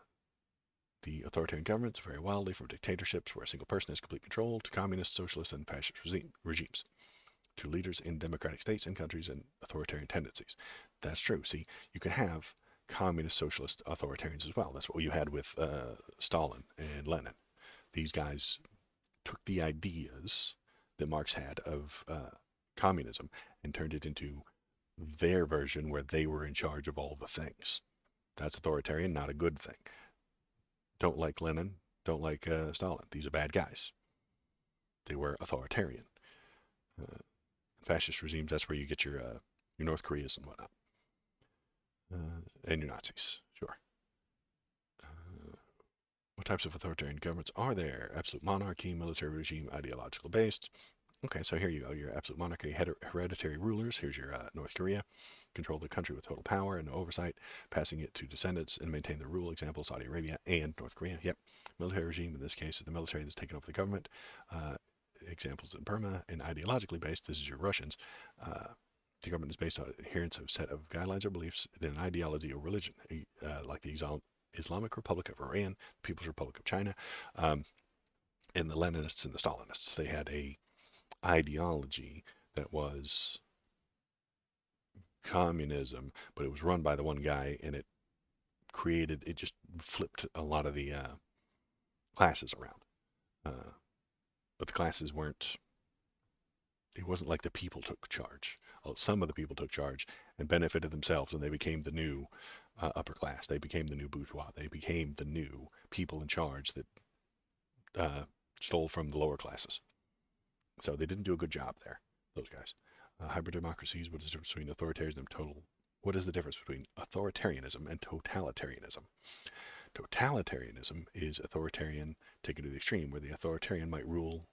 the authoritarian governments vary wildly from dictatorships where a single person has complete control to communist, socialist, and fascist regimes, to leaders in democratic states and countries and authoritarian tendencies. That's true. See, you can have communist, socialist, authoritarians as well. That's what you had with Stalin and Lenin. These guys took the ideas that Marx had of communism and turned it into their version where they were in charge of all the things. That's authoritarian, not a good thing. Don't like Lenin, don't like Stalin. These are bad guys. They were authoritarian. Uh, Fascist regimes, that's where you get your North Koreas and whatnot. And your Nazis, sure. Uh, what types of authoritarian governments are there? Absolute monarchy, military regime, ideological based. Okay, so here you go. Your absolute monarchy, hereditary rulers. Here's your North Korea. Control the country with total power and no oversight, passing it to descendants and maintain the rule. Example, Saudi Arabia and North Korea. Yep. Military regime, in this case, is the military that's taken over the government. Uh, Examples in Burma. And ideologically based, this is your Russians. The government is based on adherence of a set of guidelines or beliefs in an ideology or religion, like the Islamic Republic of Iran, the People's Republic of China, um, and the Leninists and the Stalinists. They had a ideology that was communism, but it was run by the one guy, and it just flipped a lot of the classes around. Uh, but the classes weren't, it wasn't like the people took charge. Well, some of the people took charge and benefited themselves, and they became the new upper class. They became the new bourgeois. They became the new people in charge that uh, stole from the lower classes. So they didn't do a good job there, those guys. Hybrid democracies, what is the difference between authoritarianism and total? What is the difference between authoritarianism and totalitarianism? Totalitarianism is authoritarian taken to the extreme, where the authoritarian might rule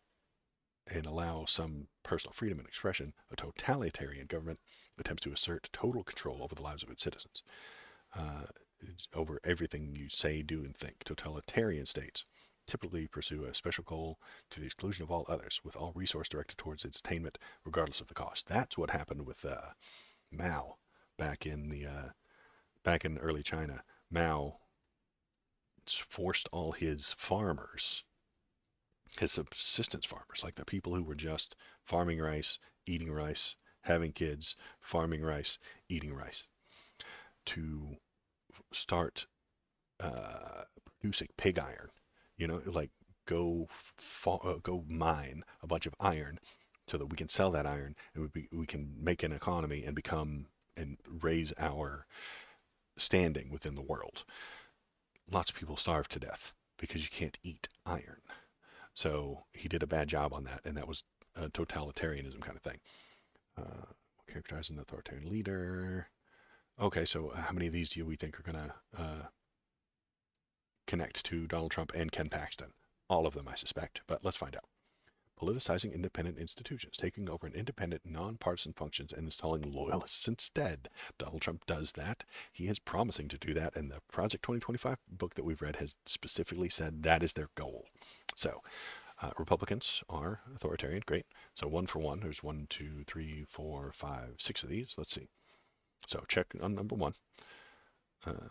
and allow some personal freedom and expression. A totalitarian government attempts to assert total control over the lives of its citizens, uh, over everything you say, do, and think. Totalitarian states typically pursue a special goal to the exclusion of all others, with all resource directed towards its attainment, regardless of the cost. That's what happened with Mao back in the back in early China. Mao forced all his farmers, his subsistence farmers, like the people who were just farming rice, having kids, farming rice, eating rice, to start producing pig iron. Like go mine a bunch of iron so that we can sell that iron and we can make an economy and become and raise our standing within the world. Lots of people starve to death because you can't eat iron. So he did a bad job on that, and that was a totalitarianism kind of thing. Characterized an authoritarian leader. Okay, so how many of these do we think are going to connect to Donald Trump and Ken Paxton? All of them, I suspect, but let's find out. Politicizing independent institutions, taking over an independent, nonpartisan functions and installing loyalists instead. Donald Trump does that. He is promising to do that, and the Project 2025 book that we've read has specifically said that is their goal. So, Republicans are authoritarian. Great. So one for one. There's 1, 2, 3, 4, 5, 6 of these. Let's see. So check on number one. Uh,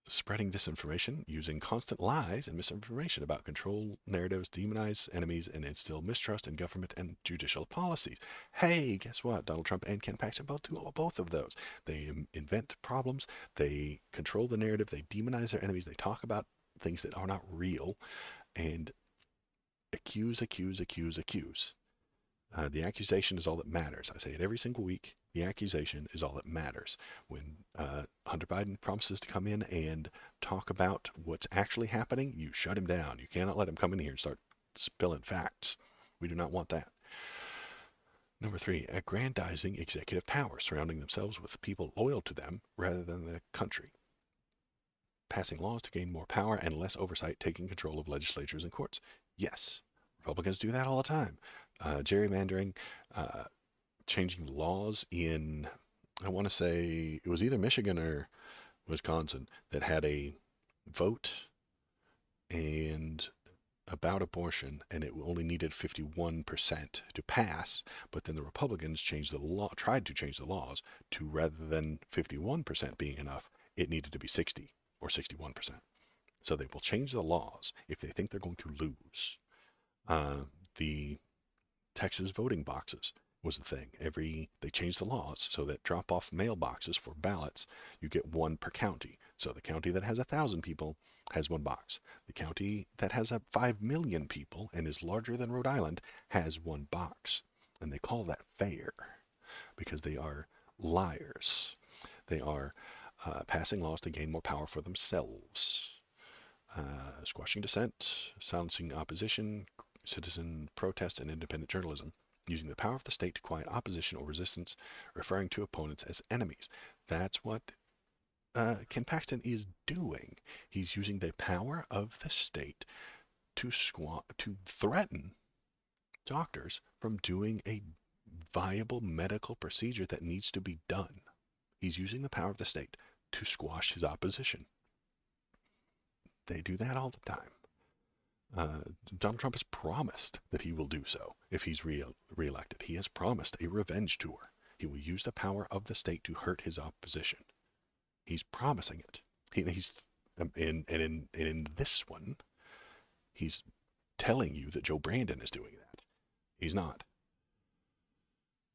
Spreading disinformation, using constant lies and misinformation about control narratives, demonize enemies, and instill mistrust in government and judicial policies. Hey, guess what? Donald Trump and Ken Paxton both do both of those. They invent problems, they control the narrative, they demonize their enemies, they talk about things that are not real, and accuse, accuse, accuse, accuse. The accusation is all that matters. I say it every single week. The accusation is all that matters. When Hunter Biden promises to come in and talk about what's actually happening, you shut him down. You cannot let him come in here and start spilling facts. We do not want that. Number three, aggrandizing executive power, surrounding themselves with people loyal to them rather than the country. Passing laws to gain more power and less oversight, taking control of legislatures and courts. Yes, Republicans do that all the time. Gerrymandering, uh, changing laws in, I want to say it was either Michigan or Wisconsin that had a vote and about abortion, and it only needed 51% to pass, but then the Republicans changed the law, tried to change the laws to, rather than 51% being enough, it needed to be 60 or 61%. So they will change the laws if they think they're going to lose. The Texas voting boxes was the thing. They changed the laws so that drop-off mailboxes for ballots, you get one per county. So the county that has 1,000 people has one box. The county that has 5 million people and is larger than Rhode Island has one box. And they call that fair because they are liars. They are passing laws to gain more power for themselves. Squashing dissent, silencing opposition, citizen protest, and independent journalism, using the power of the state to quiet opposition or resistance, referring to opponents as enemies. That's what Ken Paxton is doing. He's using the power of the state to threaten doctors from doing a viable medical procedure that needs to be done. He's using the power of the state to squash his opposition. They do that all the time. Donald Trump has promised that he will do so if he's reelected. He has promised a revenge tour. He will use the power of the state to hurt his opposition. He's promising it. In this one, he's telling you that Joe Brandon is doing that. He's not.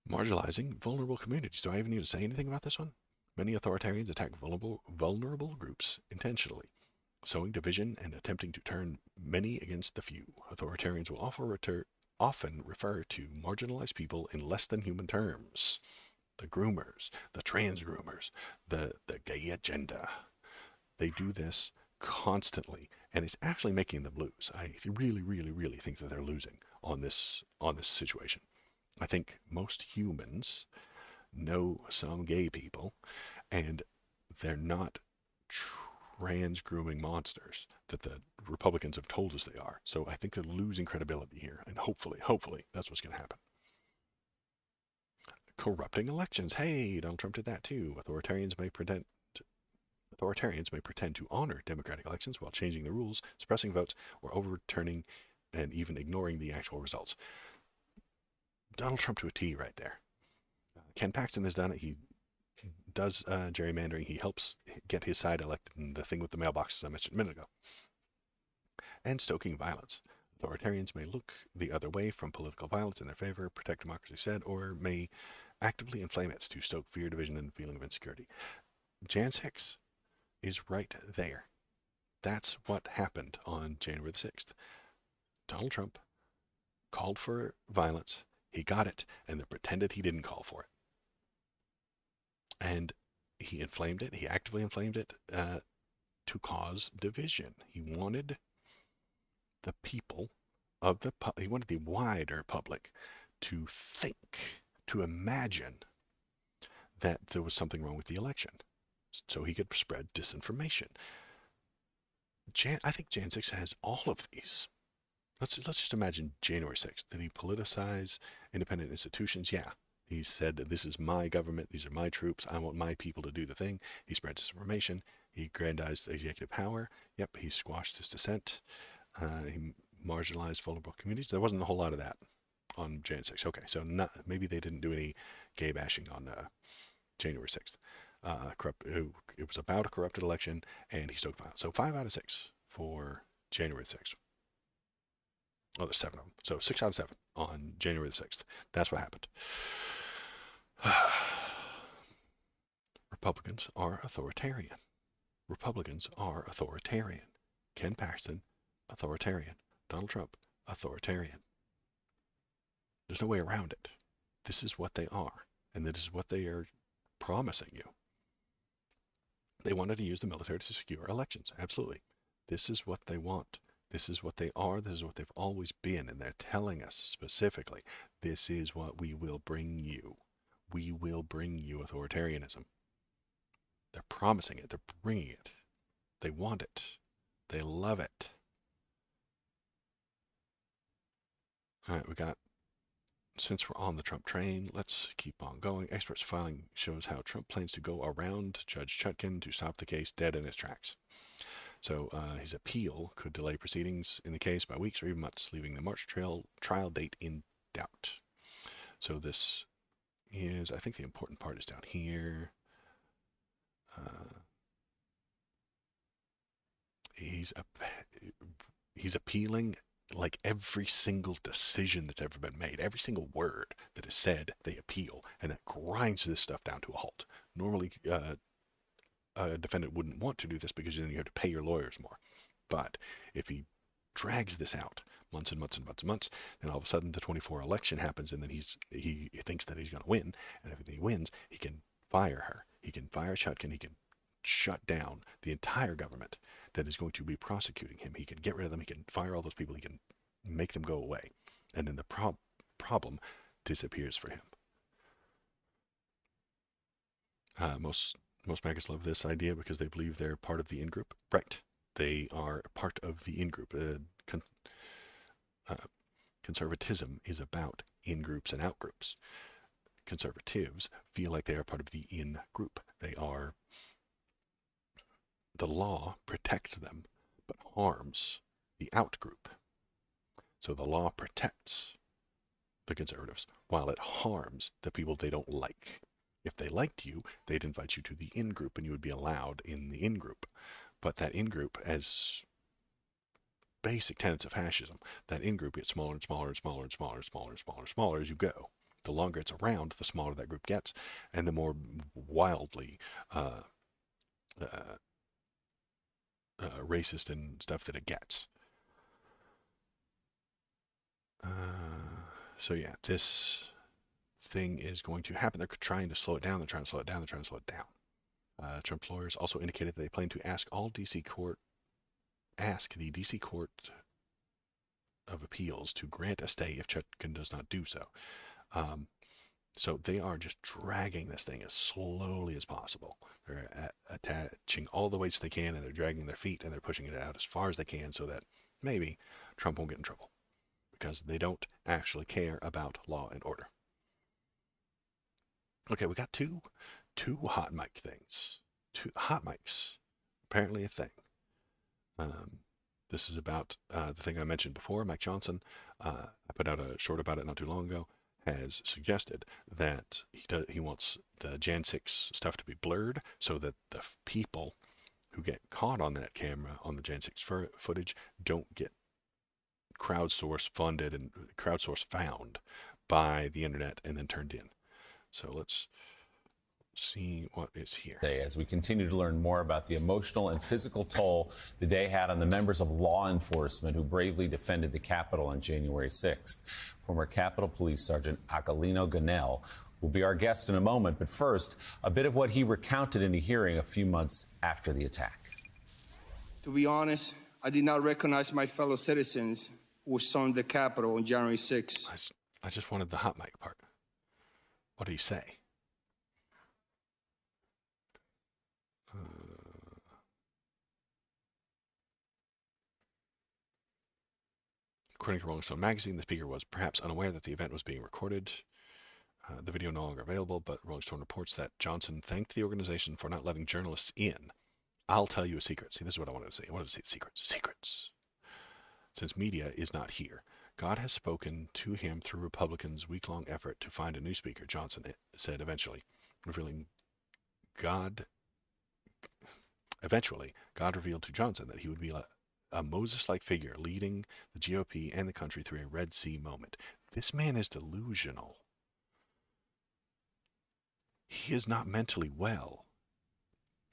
Marginalizing vulnerable communities. Do I even need to say anything about this one? Many authoritarians attack vulnerable groups intentionally, sowing division and attempting to turn many against the few. Authoritarians will often refer to marginalized people in less than human terms. The groomers, the trans groomers, the gay agenda. They do this constantly, and it's actually making them lose. I really think that they're losing on this situation. I think most humans know some gay people, and they're not trans grooming monsters that the Republicans have told us they are. So I think they're losing credibility here, and hopefully that's what's going to happen. Corrupting elections. Hey, Donald Trump did that too. Authoritarians may pretend to honor democratic elections while changing the rules, suppressing votes, or overturning and even ignoring the actual results. Donald Trump to a T right there. Ken Paxton has done it. He does gerrymandering. He helps get his side elected in the thing with the mailboxes I mentioned a minute ago. And stoking violence. Authoritarians may look the other way from political violence in their favor, protect democracy said, or may actively inflame it to stoke fear, division, and feeling of insecurity. Jan 6 is right there. That's what happened on January the 6th. Donald Trump called for violence. He got it, and then pretended he didn't call for it. And he inflamed it. He actively inflamed it to cause division. He wanted the people he wanted the wider public to think, to imagine that there was something wrong with the election, so he could spread disinformation. I think Jan 6 has all of these. Let's just imagine January 6th. Did he politicize independent institutions? Yeah. He said, this is my government, these are my troops, I want my people to do the thing. He spread disinformation. He aggrandized executive power. Yep, he squashed his dissent. He marginalized vulnerable communities. There wasn't a whole lot of that on Jan 6. Okay, so maybe they didn't do any gay bashing on January 6th. It was about a corrupted election, and he stoked violence. So 5 out of 6 for January 6th. Oh, there's 7 of them. So 6 out of 7 on January the 6th. That's what happened. Republicans are authoritarian. Republicans are authoritarian. Ken Paxton, authoritarian. Donald Trump, authoritarian. There's no way around it. This is what they are, and this is what they are promising you. They wanted to use the military to secure elections. Absolutely. This is what they want. This is what they are. This is what they've always been. And they're telling us specifically, this is what we will bring you. We will bring you authoritarianism. They're promising it. They're bringing it. They want it. They love it. All right, since we're on the Trump train, let's keep on going. Experts filing shows how Trump plans to go around Judge Chutkan to stop the case dead in its tracks. So his appeal could delay proceedings in the case by weeks or even months, leaving the March trial date in doubt. So this is, I think the important part is down here. He's appealing like every single decision that's ever been made, every single word that is said, they appeal, and that grinds this stuff down to a halt. Normally, a defendant wouldn't want to do this because then you have to pay your lawyers more. But if he drags this out months and months and months and months, then all of a sudden the 24 election happens, and then he thinks that he's going to win, and if he wins, he can fire her. He can fire Chutkan. He can shut down the entire government that is going to be prosecuting him. He can get rid of them. He can fire all those people. He can make them go away, and then the problem disappears for him. Most maggots love this idea because they believe they're part of the in-group. Right. They are part of the in-group. Conservatism is about in-groups and out-groups. Conservatives feel like they are part of the in-group. The law protects them, but harms the out-group. So the law protects the conservatives while it harms the people they don't like. If they liked you, they'd invite you to the in-group and you would be allowed in the in-group. But that in-group, as basic tenets of fascism, that in-group gets smaller and smaller and smaller and smaller and smaller and smaller and smaller as you go. The longer it's around, the smaller that group gets, and the more wildly racist and stuff that it gets. So yeah, this thing is going to happen. They're trying to slow it down. They're trying to slow it down. They're trying to slow it down. Trump's lawyers also indicated that they plan to ask the DC Court of Appeals to grant a stay if Chutkan does not do so. So they are just dragging this thing as slowly as possible. They're attaching all the weights they can, and they're dragging their feet, and they're pushing it out as far as they can so that maybe Trump won't get in trouble, because they don't actually care about law and order. Okay, we got two hot mic things. Two hot mics, apparently a thing. This is about the thing I mentioned before. Mike Johnson, I put out a short about it not too long ago, has suggested that he wants the Jan 6 stuff to be blurred so that the people who get caught on that camera, on the Jan 6 footage, don't get crowdsourced funded and crowdsourced found by the internet and then turned in. So let's see what is here. As we continue to learn more about the emotional and physical toll the day had on the members of law enforcement who bravely defended the Capitol on January 6th. Former Capitol Police Sergeant Aquilino Gonell will be our guest in a moment, but first, a bit of what he recounted in a hearing a few months after the attack. To be honest, I did not recognize my fellow citizens who stormed the Capitol on January 6th. I just wanted the hot mic part. What did he say? According to Rolling Stone magazine, the speaker was perhaps unaware that the event was being recorded. The video no longer available, but Rolling Stone reports that Johnson thanked the organization for not letting journalists in. I'll tell you a secret. See, this is what I wanted to say. I wanted to say secrets. Secrets. Since media is not here, God has spoken to him through Republicans' week-long effort to find a new speaker, Johnson said eventually, revealing Eventually, God revealed to Johnson that he would be a Moses-like figure leading the GOP and the country through a Red Sea moment. This man is delusional. He is not mentally well.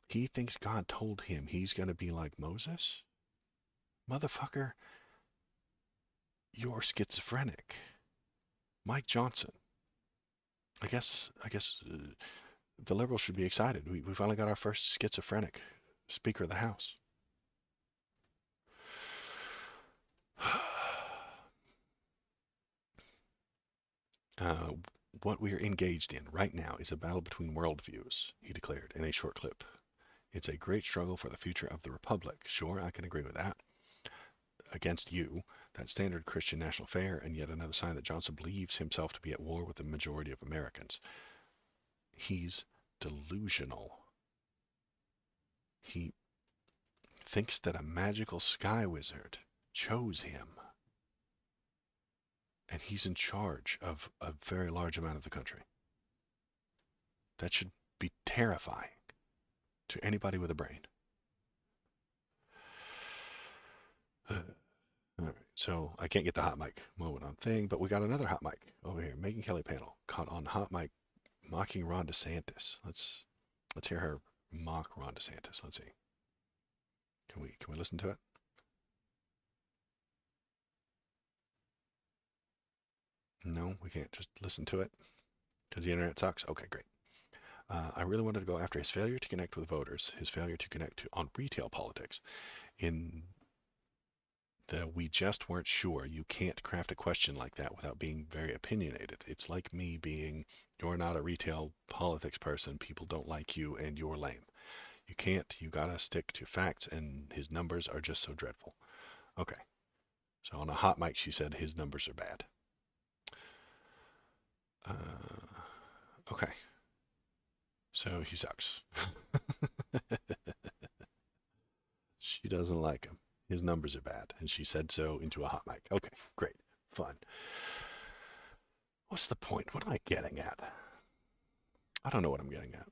He thinks God told him he's going to be like Moses? Motherfucker, you're schizophrenic. Mike Johnson. I guess the liberals should be excited. We finally got our first schizophrenic Speaker of the House. What we are engaged in right now is a battle between worldviews, he declared in a short clip. It's a great struggle for the future of the Republic. Sure, I can agree with that. Against you, that standard Christian national fare, and yet another sign that Johnson believes himself to be at war with the majority of Americans. He's delusional. He thinks that a magical sky wizard chose him, and he's in charge of a very large amount of the country. That should be terrifying to anybody with a brain. All right, so I can't get the hot mic moment on thing, but we got another hot mic over here. Megyn Kelly panel caught on hot mic mocking Ron DeSantis. Let's hear her mock Ron DeSantis. Let's see. Can we listen to it? No, we can't just listen to it because the internet sucks. Okay, great. I really wanted to go after his failure to connect with voters, his failure to connect on retail politics. In the we just weren't sure. You can't craft a question like that without being very opinionated. It's like me being, you're not a retail politics person, people don't like you, and you're lame. You can't. You gotta stick to facts, and his numbers are just so dreadful. Okay. So on a hot mic, she said his numbers are bad. Okay. So he sucks. She doesn't like him. His numbers are bad, and she said so into a hot mic. Okay, great, fun. What's the point? What am I getting at? I don't know what I'm getting at.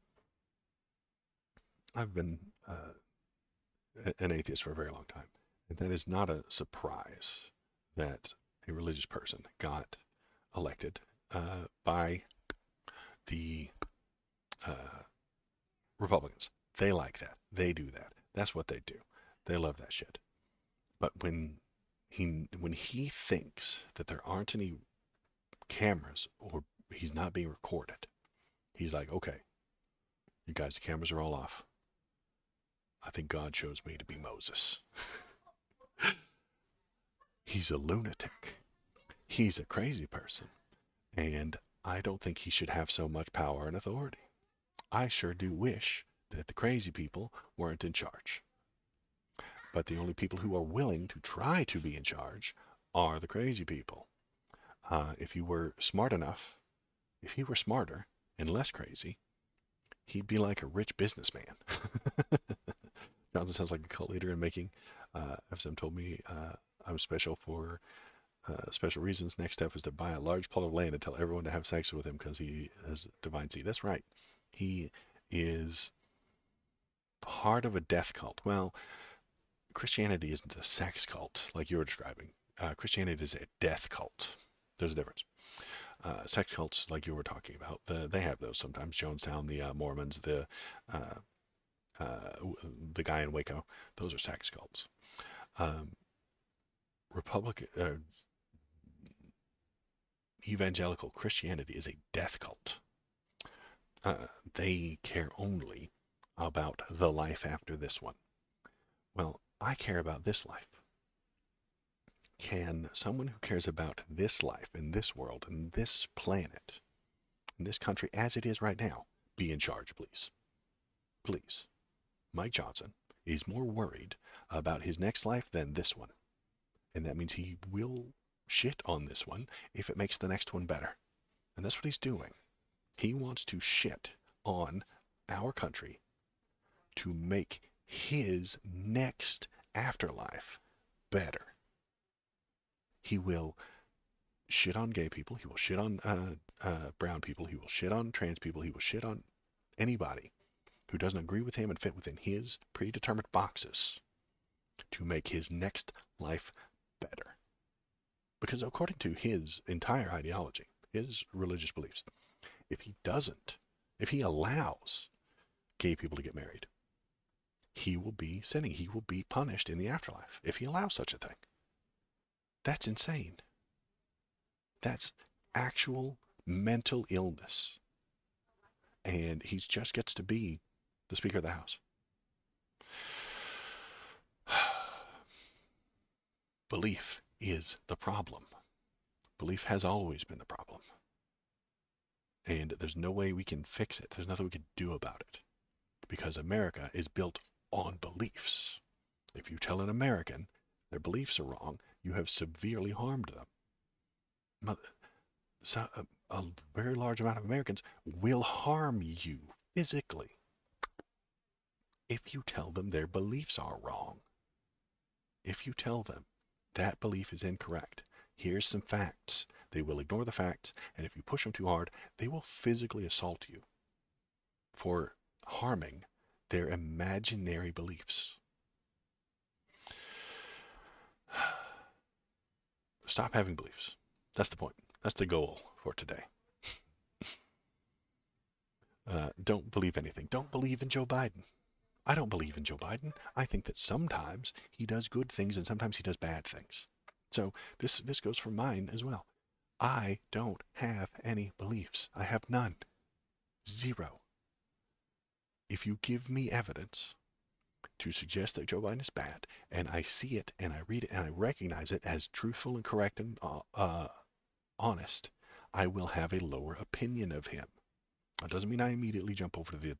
I've been an atheist for a very long time, and that is not a surprise that a religious person got elected by the Republicans. They like that. They do that. That's what they do. They love that shit. But when he thinks that there aren't any cameras or he's not being recorded, he's like, okay, you guys, the cameras are all off. I think God chose me to be Moses. He's a lunatic. He's a crazy person. And I don't think he should have so much power and authority. I sure do wish that the crazy people weren't in charge. But the only people who are willing to try to be in charge are the crazy people. If you were smart enough, if he were smarter and less crazy, he'd be like a rich businessman. Johnson sounds like a cult leader in making. FSM told me I'm special for special reasons. Next step is to buy a large plot of land and tell everyone to have sex with him because he has divine seed. That's right. He is part of a death cult. Well, Christianity isn't a sex cult like you were describing. Christianity is a death cult. There's a difference. Sex cults like you were talking about, they have those sometimes. Jonestown, the Mormons, the guy in Waco, those are sex cults. Evangelical Christianity is a death cult. They care only about the life after this one. Well, I care about this life. Can someone who cares about this life in this world, in this planet, in this country as it is right now, be in charge, please? Please. Mike Johnson is more worried about his next life than this one. And that means he will shit on this one if it makes the next one better. And that's what he's doing. He wants to shit on our country to make his next afterlife better. He will shit on gay people. He will shit on brown people. He will shit on trans people. He will shit on anybody who doesn't agree with him and fit within his predetermined boxes to make his next life better. Because according to his entire ideology, his religious beliefs, if he allows gay people to get married, he will be sinning. He will be punished in the afterlife if he allows such a thing. That's insane. That's actual mental illness. And he just gets to be the Speaker of the House. Belief is the problem. Belief has always been the problem. And there's no way we can fix it. There's nothing we can do about it. Because America is built on beliefs. If you tell an American their beliefs are wrong, you have severely harmed them. So a very large amount of Americans will harm you physically if you tell them their beliefs are wrong. If you tell them that belief is incorrect, here's some facts, they will ignore the facts, and if you push them too hard, they will physically assault you for harming their imaginary beliefs. Stop having beliefs. That's the point. That's the goal for today. Don't believe anything. Don't believe in Joe Biden. I don't believe in Joe Biden. I think that sometimes he does good things and sometimes he does bad things. So this goes for mine as well. I don't have any beliefs. I have none. Zero. If you give me evidence to suggest that Joe Biden is bad, and I see it and I read it and I recognize it as truthful and correct and honest, I will have a lower opinion of him. That doesn't mean I immediately jump over to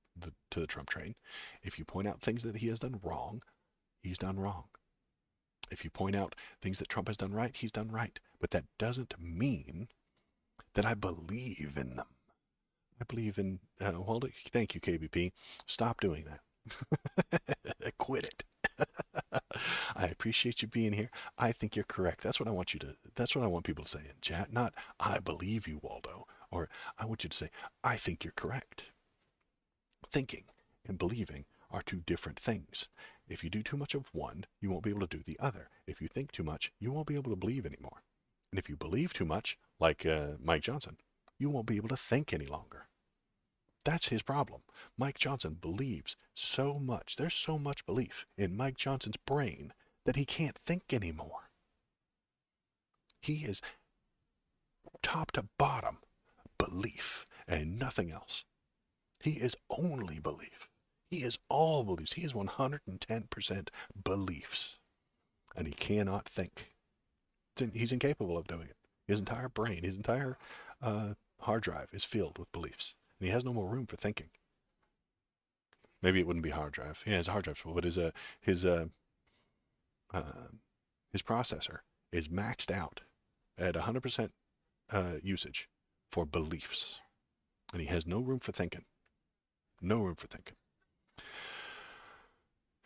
the Trump train. If you point out things that he has done wrong, he's done wrong. If you point out things that Trump has done right, he's done right. But that doesn't mean that I believe in them. I believe in, well, thank you, KBP. Stop doing that. Quit it. I appreciate you being here. I think you're correct. That's what I want people to say in chat. Not, I believe you, Waldo. Or I want you to say, I think you're correct. Thinking and believing are two different things. If you do too much of one, you won't be able to do the other. If you think too much, you won't be able to believe anymore. And if you believe too much, like Mike Johnson, you won't be able to think any longer. That's his problem. Mike Johnson believes so much. There's so much belief in Mike Johnson's brain that he can't think anymore. He is top to bottom belief and nothing else. He is only belief. He is all beliefs. He is 110% beliefs. And he cannot think. He's incapable of doing it. His entire brain, his entire hard drive is filled with beliefs. And he has no more room for thinking. Maybe it wouldn't be hard drive. Yeah, his hard drive's full, but his processor is maxed out at 100% usage for beliefs. And he has no room for thinking. No room for thinking.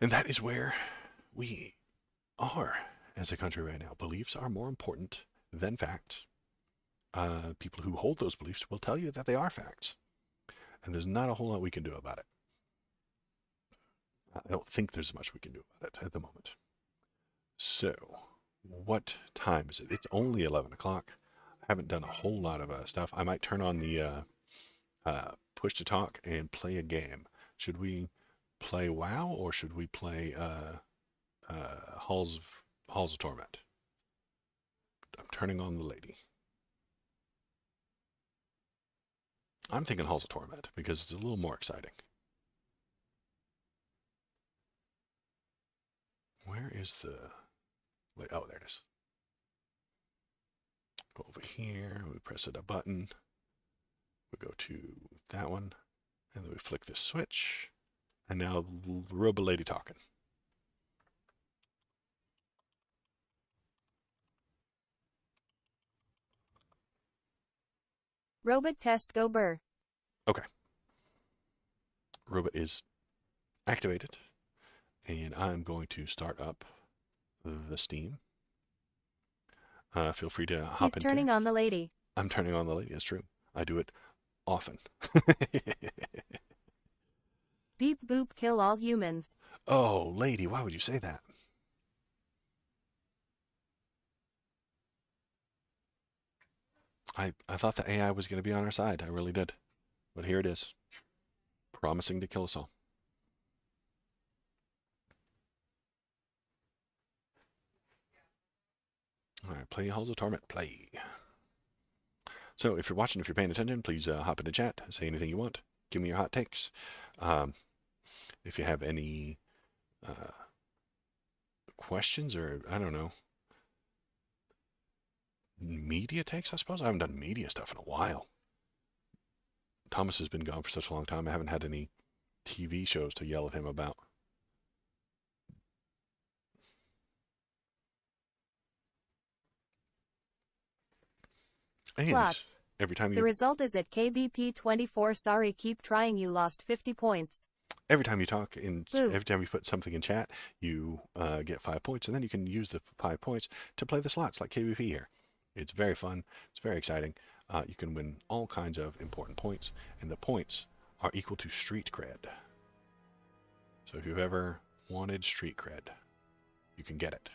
And that is where we are as a country right now. Beliefs are more important than facts. People who hold those beliefs will tell you that they are facts. And there's not a whole lot we can do about it. I don't think there's much we can do about it at the moment. So, what time is it? It's only 11 o'clock. I haven't done a whole lot of stuff. I might turn on the push to talk and play a game. Should we play WoW or should we play Halls of Torment? I'm turning on the lady. I'm thinking Halls of Torment because it's a little more exciting. Where is the... Wait, oh, there it is. Go over here, we press a button. We go to that one, and then we flick this switch. And now Robot Lady talking. Robot test go burr. Okay. Robot is activated. And I'm going to start up the Steam. Feel free to hop in. He's turning on the lady. I'm turning on the lady, that's true. I do it often. Beep boop kill all humans. Oh, lady, why would you say that? I thought the AI was going to be on our side. I really did. But here it is. Promising to kill us all. Alright, play Halls of Torment. Play. So if you're watching, if you're paying attention, please hop into chat. Say anything you want. Give me your hot takes. If you have any questions or, I don't know, media takes, I suppose. I haven't done media stuff in a while. Thomas has been gone for such a long time. I haven't had any TV shows to yell at him about. And Slots. Every time The result is at KBP 24. Sorry, keep trying. You lost 50 points. every time you talk, Boo. every time you put something in chat, you get 5 points, and then you can use the 5 points to play the slots like KVP here. It's very fun. It's very exciting. You can win all kinds of important points, and the points are equal to street cred. So if you've ever wanted street cred, you can get it.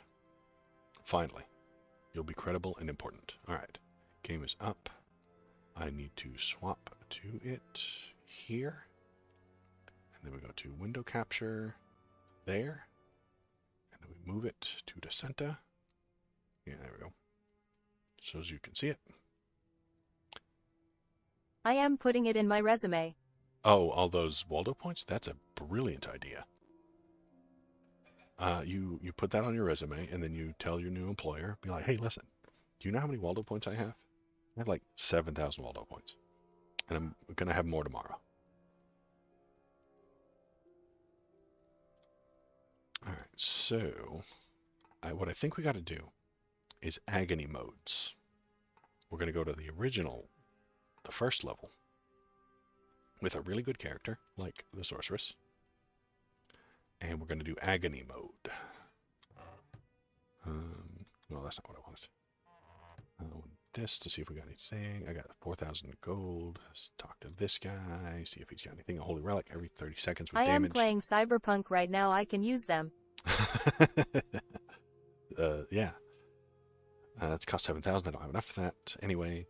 Finally, you'll be credible and important. All right, game is up. I need to swap to it here. And then we go to window capture there. And then we move it to the center. Yeah, there we go. So as you can see it. I am putting it in my resume. Oh, all those Waldo points? That's a brilliant idea. You put that on your resume, and then you tell your new employer, be like, hey, listen, do you know how many Waldo points I have? I have like 7,000 Waldo points. And I'm going to have more tomorrow. All right, so what I think we got to do is agony modes. We're going to go to the first level, with a really good character, like the Sorceress. And we're going to do agony mode. No, that's not what I wanted. I want this to see if we got anything. I got 4,000 gold. Let's talk to this guy, see if he's got anything. A holy relic every 30 seconds with I damage. am playing Cyberpunk right now. I can use them. Yeah. That's cost 7,000. I don't have enough for that. Anyway,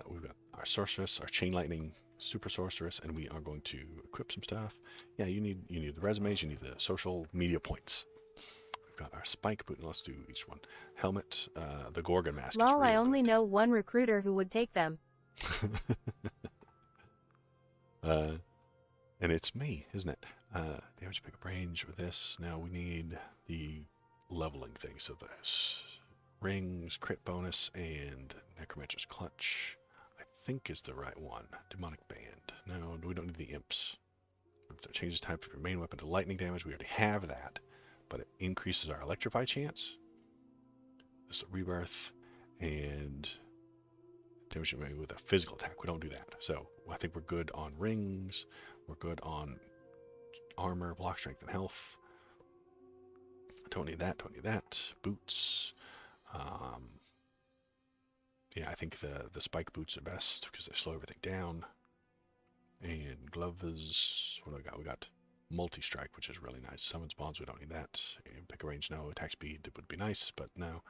we've got our Sorceress, our Chain Lightning Super Sorceress, and we are going to equip some stuff. Yeah, you need the resumes, you need the social media points. We've got our Spike boot, and let's do each one. Helmet, the Gorgon mask. Lol, is I only good. know one recruiter who would take them. And it's me, isn't it? Damage pickup range with this. Now we need the leveling thing. So this rings, crit bonus, and Necromancer's Clutch, I think is the right one. Demonic Band. No, we don't need the imps. If it changes type of your main weapon to lightning damage, we already have that, but it increases our electrify chance. This is a rebirth, and damage with a physical attack. We don't do that. So I think we're good on rings. We're good on armor, block strength, and health. Don't need that. Don't need that. Boots. Yeah, I think the spike boots are best because they slow everything down. And gloves. What do we got? We got multi-strike, which is really nice. Summons bonds, we don't need that. And pick a range, no. Attack speed would be nice, but no.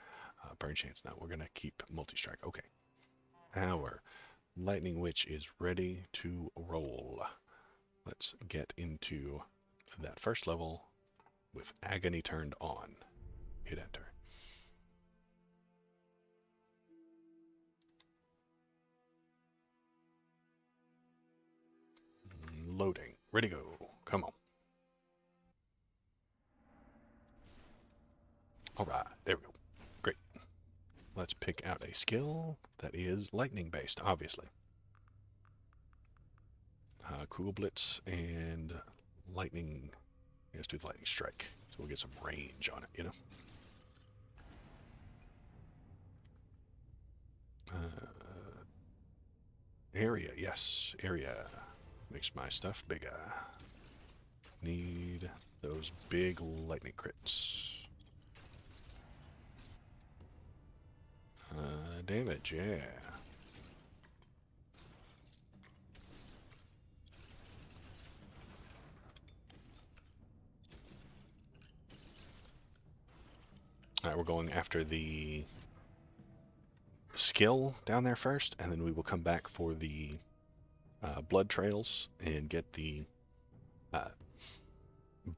Burn chance, no. We're going to keep multi-strike. Okay. Our Lightning Witch is ready to roll. Let's get into that first level with Agony turned on. Hit enter. Loading. Ready to go. Come on. Alright, there we go. Great. Let's pick out a skill that is lightning based, obviously. Cool Blitz and lightning. Let's do the lightning strike. So we'll get some range on it, you know? Area, yes. Area makes my stuff bigger. Need those big lightning crits. Damage, yeah. Alright, we're going after the skill down there first, and then we will come back for the blood trails and get the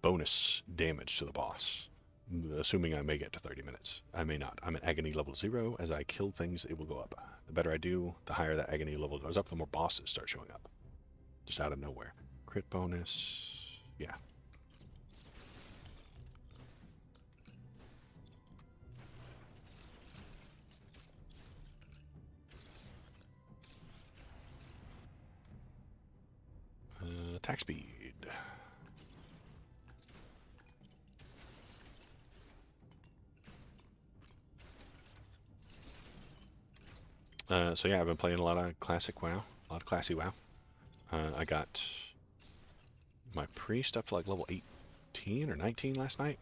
bonus damage to the boss. Assuming I may get to 30 minutes. I may not. I'm at agony level 0. As I kill things, it will go up. The better I do, the higher that agony level goes up, the more bosses start showing up. Just out of nowhere. Crit bonus. Yeah. Attack speed. So yeah, I've been playing a lot of classic WoW, a lot of classy WoW. I got my priest up to like level 18 or 19 last night.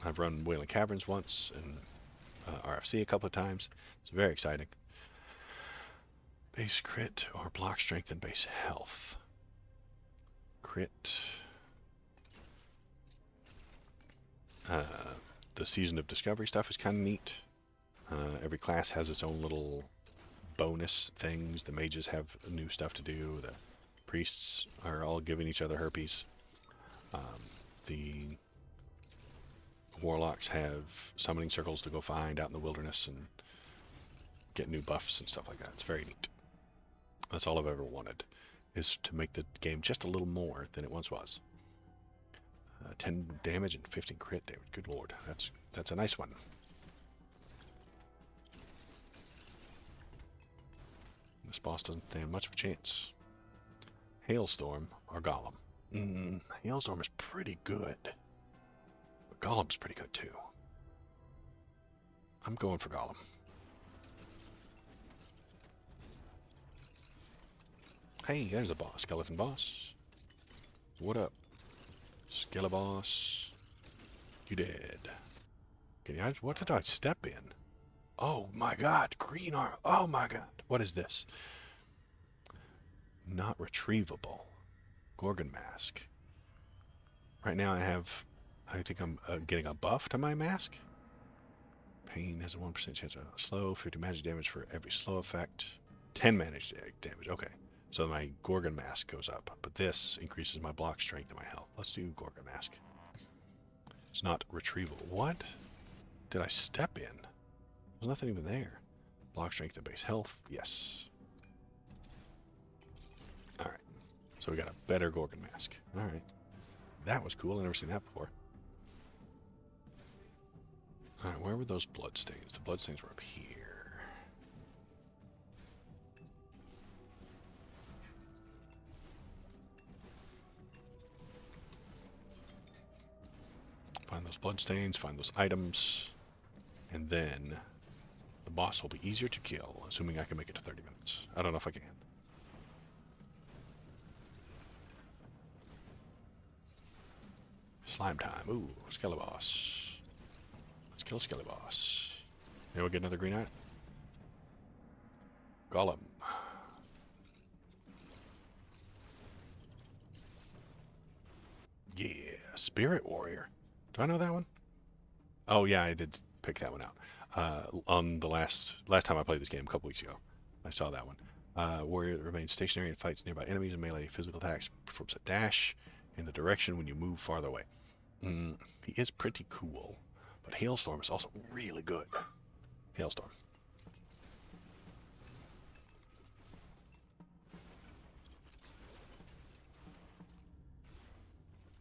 I've run Wailing Caverns once and RFC a couple of times. It's very exciting. Base crit or block strength and base health. Crit. The Season of Discovery stuff is kind of neat. Every class has its own little bonus things. The mages have new stuff to do. The priests are all giving each other herpes. The warlocks have summoning circles to go find out in the wilderness and get new buffs and stuff like that. It's very neat. That's all I've ever wanted, is to make the game just a little more than it once was. 10 damage and 15 crit damage. Good lord, that's a nice one. This boss doesn't stand much of a chance. Hailstorm or Golem. Hailstorm is pretty good. But Golem's pretty good too. I'm going for Golem. Hey, there's a boss. Skeleton boss. What up? Skeleboss. You dead. What did I step in? Oh my god, green arm. Oh my god. What is this? Not retrievable. Gorgon mask. Right now I think I'm getting a buff to my mask. Pain has a 1% chance of slow, 50 magic damage for every slow effect. 10 magic damage, okay. So my Gorgon mask goes up, but this increases my block strength and my health. Let's do Gorgon mask. It's not retrievable. What? Did I step in? There's nothing even there. Block strength and base health, yes. Alright, so we got a better Gorgon mask. Alright, that was cool, I've never seen that before. Alright, where were those bloodstains? The bloodstains were up here. Find those bloodstains, find those items, and then the boss will be easier to kill, assuming I can make it to 30 minutes. I don't know if I can. Slime time. Ooh, Skeleboss. Let's kill Skeleboss. Maybe we'll get another green eye. Golem. Yeah, Spirit Warrior. Do I know that one? Oh yeah, I did pick that one out. On the last time I played this game a couple weeks ago, I saw that one. Warrior that remains stationary and fights nearby enemies and melee physical attacks, performs a dash in the direction when you move farther away. He is pretty cool, but Hailstorm is also really good. Hailstorm.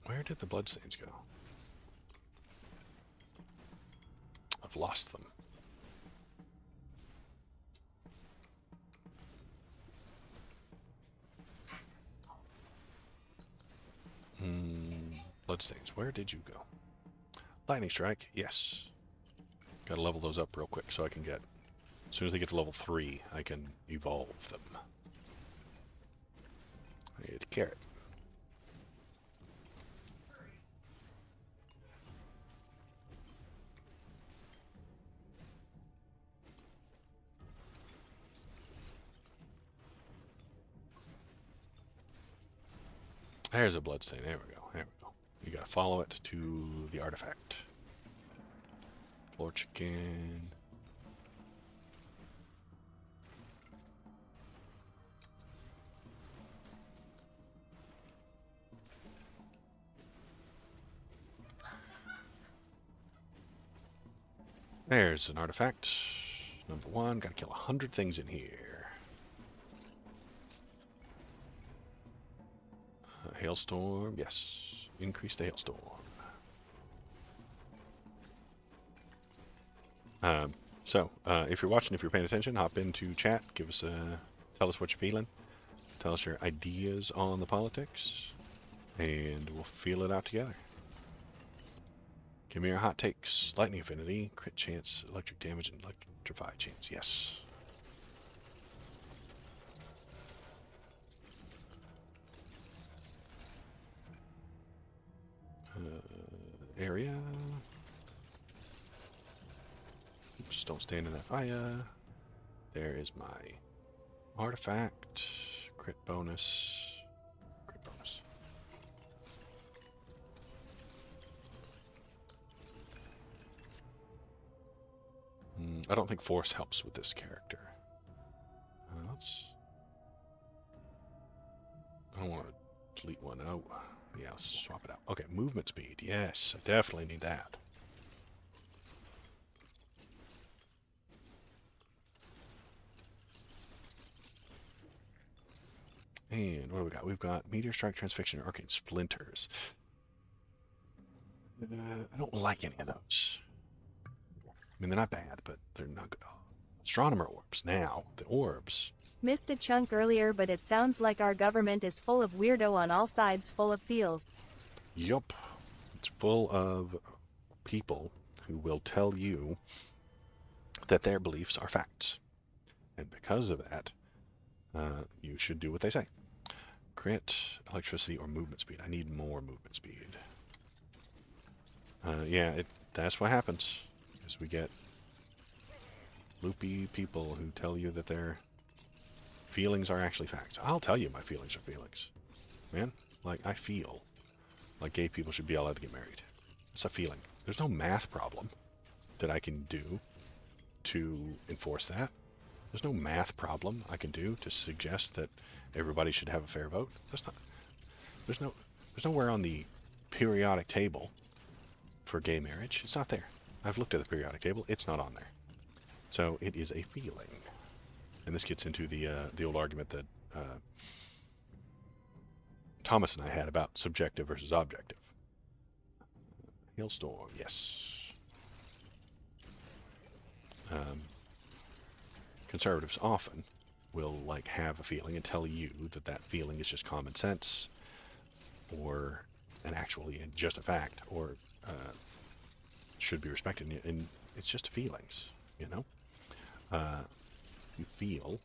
Where did the bloodstains go? I've lost them. Bloodstains, where did you go? Lightning Strike, yes. Gotta level those up real quick so I can get... As soon as they get to level 3, I can evolve them. I get a carrot. There's a bloodstain. There we go. There we go. You gotta follow it to the artifact. Floor chicken. There's an artifact. Number 1. Gotta kill 100 things in here. Hailstorm, yes. Increase the hailstorm. If you're watching, if you're paying attention, hop into chat. Give us tell us what you're feeling. Tell us your ideas on the politics, and we'll feel it out together. Give me your hot takes. Lightning affinity, crit chance, electric damage, and electrify chance. Yes. area. Just don't stand in that fire. There is my artifact. Crit bonus. Crit bonus. I don't think force helps with this character. I don't want to delete one out. Yeah, I'll swap it out. Okay, movement speed. Yes, I definitely need that. And what do we got? We've got Meteor Strike, Transfixion, Arcane Splinters. I don't like any of those. I mean, they're not bad, but they're not good. Astronomer orbs. Now, the orbs. Missed a chunk earlier, but it sounds like our government is full of weirdo on all sides, full of feels. Yup. It's full of people who will tell you that their beliefs are facts. And because of that, you should do what they say. Crit, electricity, or movement speed. I need more movement speed. Yeah, that's what happens. Is we get loopy people who tell you that their feelings are actually facts. I'll tell you my feelings are feelings. Man, like, I feel like gay people should be allowed to get married. It's a feeling. There's no math problem that I can do to enforce that. There's no math problem I can do to suggest that everybody should have a fair vote. There's nowhere on the periodic table for gay marriage. It's not there. I've looked at the periodic table. It's not on there. So it is a feeling. And this gets into the old argument that Thomas and I had about subjective versus objective. Hailstorm, yes. Conservatives often will like have a feeling and tell you that that feeling is just common sense, or actually just a fact, or should be respected. And it's just feelings, you know. You feel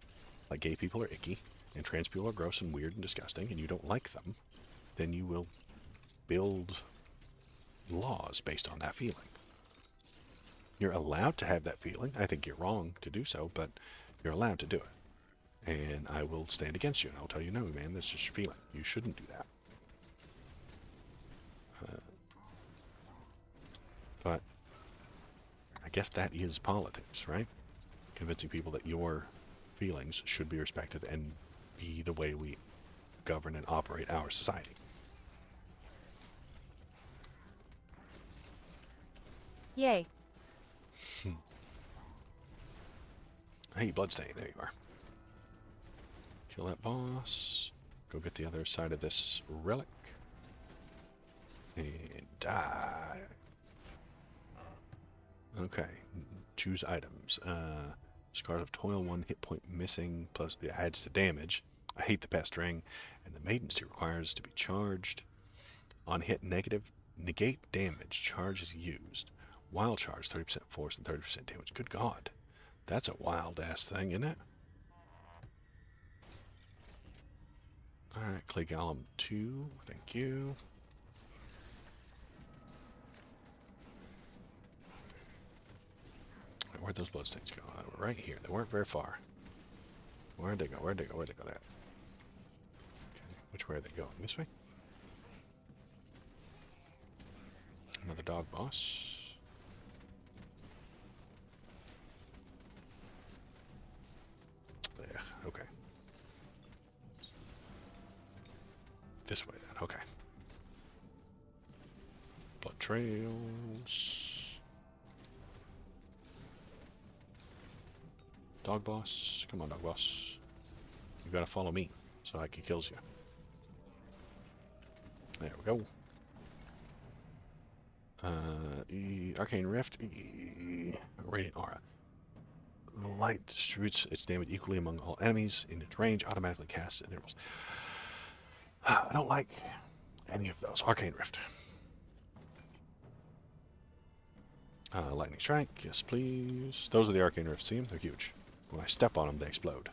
like gay people are icky and trans people are gross and weird and disgusting, and you don't like them, then you will build laws based on that feeling. You're allowed to have that feeling. I think you're wrong to do so, but you're allowed to do it. And I will stand against you, and I'll tell you, no, man, that's just your feeling. You shouldn't do that. But I guess that is politics, right? Convincing people that your feelings should be respected and be the way we govern and operate our society. Yay. Hey, Bloodstain, there you are. Kill that boss. Go get the other side of this relic. And die. Okay, choose items. Scars of Toil, 1 hit point missing, plus it adds to damage. I hate the pest ring, and the Maiden Steel requires to be charged. On hit negate damage, charge is used. Wild charge, 30% force and 30% damage. Good God, that's a wild ass thing, isn't it? Alright, Clay Golem 2, thank you. Where'd those bloodstains go? They were right here. They weren't very far. Where'd they go? Where'd they go? Where'd they go? There. Okay. Which way are they going? This way? Another dog boss. There. Okay. This way then. Okay. Blood trails. Dog boss, come on, dog boss. You gotta follow me so I can kills you. There we go. Arcane Rift, Radiant Aura. The light distributes its damage equally among all enemies in its range, automatically casts at intervals. I don't like any of those. Arcane Rift. Lightning Strike, yes please. Those are the Arcane Rifts, see them? They're huge. When I step on them, they explode.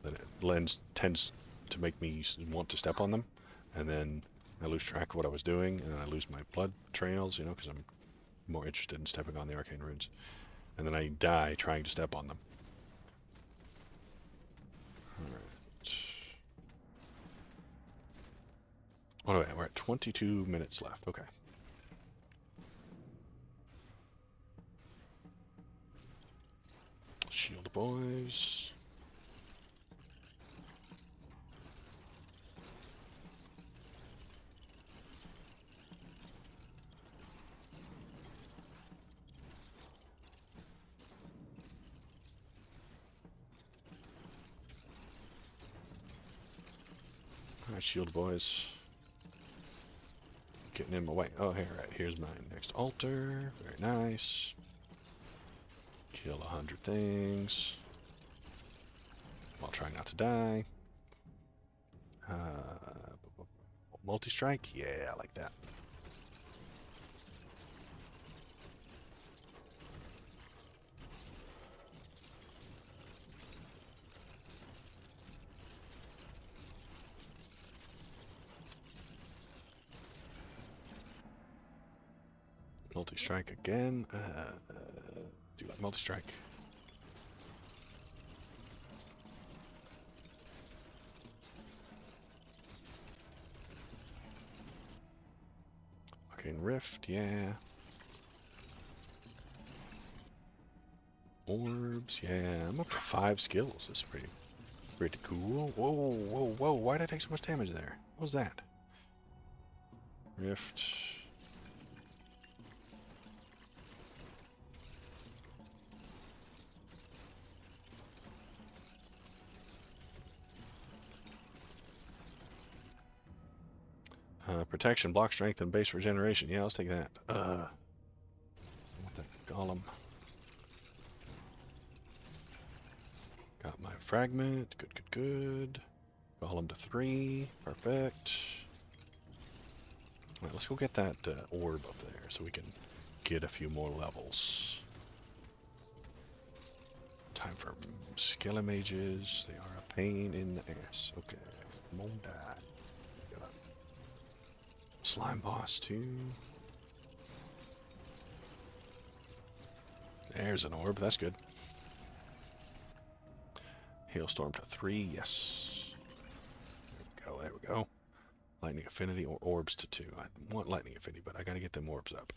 Then it tends to make me want to step on them, and then I lose track of what I was doing, and I lose my blood trails, you know, because I'm more interested in stepping on the arcane runes. And then I die trying to step on them. Alright. Oh, no, we're at 22 minutes left. Okay. Shield boys. Alright, shield boys. Getting in my way. Oh, here, right. Here's my next altar. Very nice. Kill 100 things. While trying not to die. Multi-strike? Yeah, I like that. Multi-strike again. Do like multi-strike. Arcane Rift, yeah. Orbs, yeah. I'm up to 5 skills. That's pretty cool. Whoa, whoa, whoa. Why did I take so much damage there? What was that? Rift. Protection, block strength, and base regeneration. Yeah, let's take that. I want that golem. Got my fragment. Good, good, good. Golem to 3. Perfect. Alright, let's go get that orb up there so we can get a few more levels. Time for skeleton mages. They are a pain in the ass. Okay. Come on, die. Slime boss too. There's an orb, that's good. Hailstorm to 3, yes. There we go. Lightning affinity or orbs to 2. I want lightning affinity, but I gotta get them orbs up.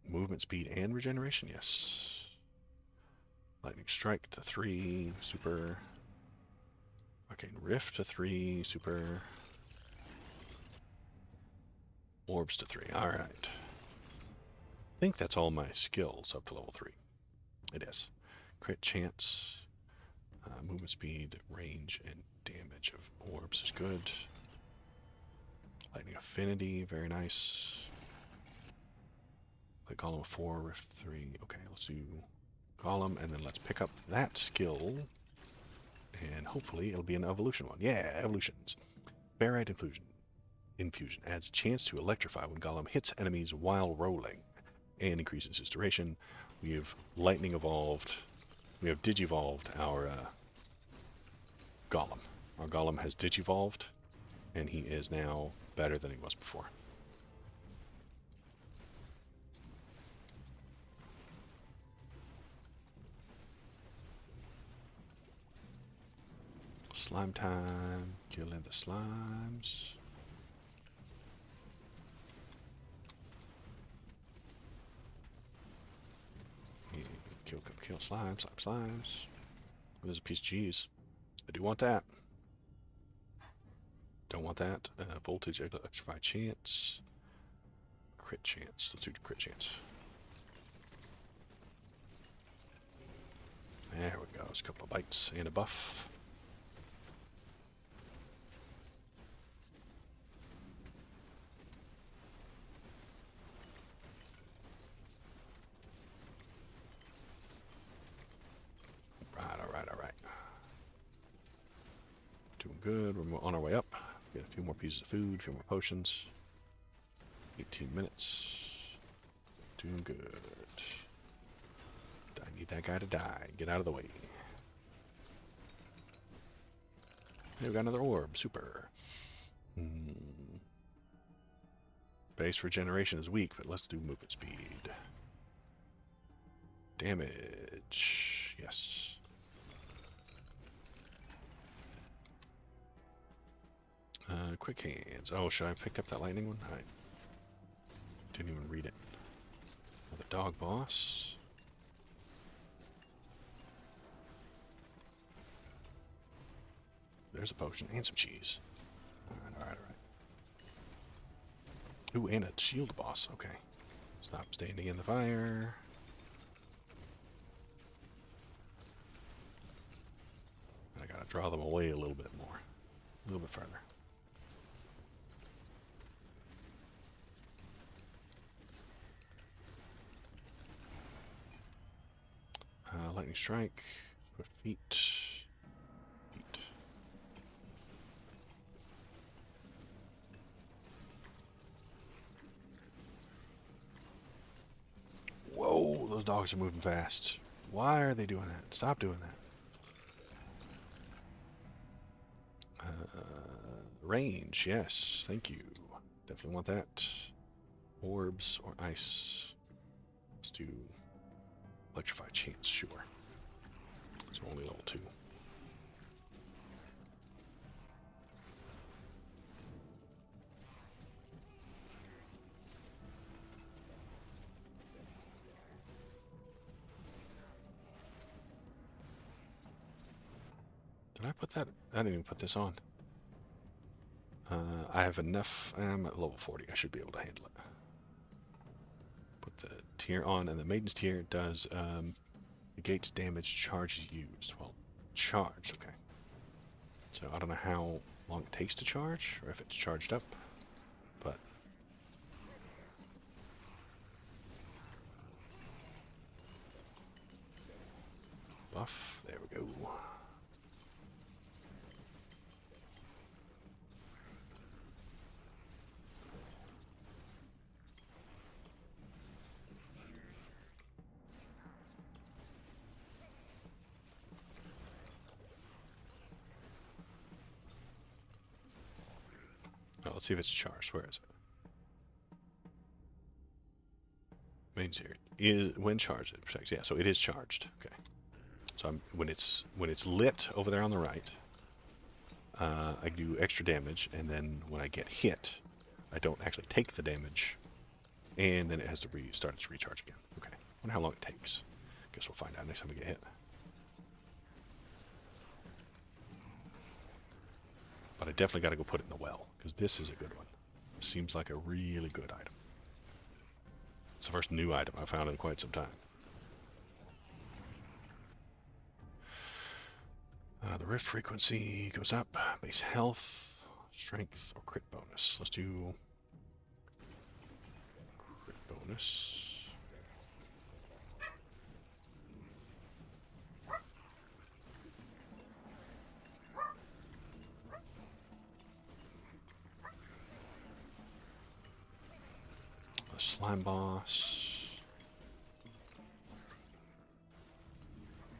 Movement speed and regeneration, yes. Lightning strike to 3, super. Arcane Rift to 3, super. Orbs to 3, alright. I think that's all my skills up to level 3. It is. Crit chance, movement speed, range, and damage of orbs is good. Lightning affinity, very nice. Click Golem 4, Rift 3. Okay, let's do Golem, and then let's pick up that skill. And hopefully it'll be an evolution one. Yeah, evolutions. Barite infusion adds chance to electrify when Golem hits enemies while rolling and increases its duration. We have lightning evolved. We have digivolved our Golem. Our Golem has digivolved, and he is now better than he was before. Slime time. Killing the slimes. Kill slimes, slimes. There's a piece of cheese. I do want that. Don't want that. Voltage, electrify chance. Crit chance. Let's do crit chance. There we go. There's a couple of bites and a buff. Alright. Doing good. We're on our way up. Get a few more pieces of food, a few more potions. 18 minutes. Doing good. I need that guy to die. Get out of the way. Hey, we got another orb. Super. Base regeneration is weak, but let's do movement speed. Damage. Yes. Quick hands. Oh, should I have picked up that lightning one? I didn't even read it. Another dog boss. There's a potion and some cheese. Alright. Ooh, and a shield boss. Okay. Stop standing in the fire. I gotta draw them away a little bit more. A little bit further. Lightning strike. Swift feet. Whoa, those dogs are moving fast. Why are they doing that? Stop doing that. Range, yes, thank you. Definitely want that. Orbs or ice. Let's do electrify chance, sure. It's only level 2. Did I put that? I didn't even put this on. I have enough. I'm at level 40. I should be able to handle it. Put the tier on, and the Maiden's tier does negates damage charges used. Well, charged. Okay. So I don't know how long it takes to charge, or if it's charged up, but buff. There we go. Oh, let's see if it's charged. Where is it? Main here is when charged it protects. Yeah, so it is charged. Okay. So when it's lit over there on the right, I do extra damage, and then when I get hit, I don't actually take the damage, and then it has to start its recharge again. Okay. I wonder how long it takes. Guess we'll find out next time we get hit. But I definitely got to go put it in the well, because this is a good one. Seems like a really good item. It's the first new item I've found in quite some time. The rift frequency goes up. Base health, strength, or crit bonus. Let's do crit bonus. A slime boss.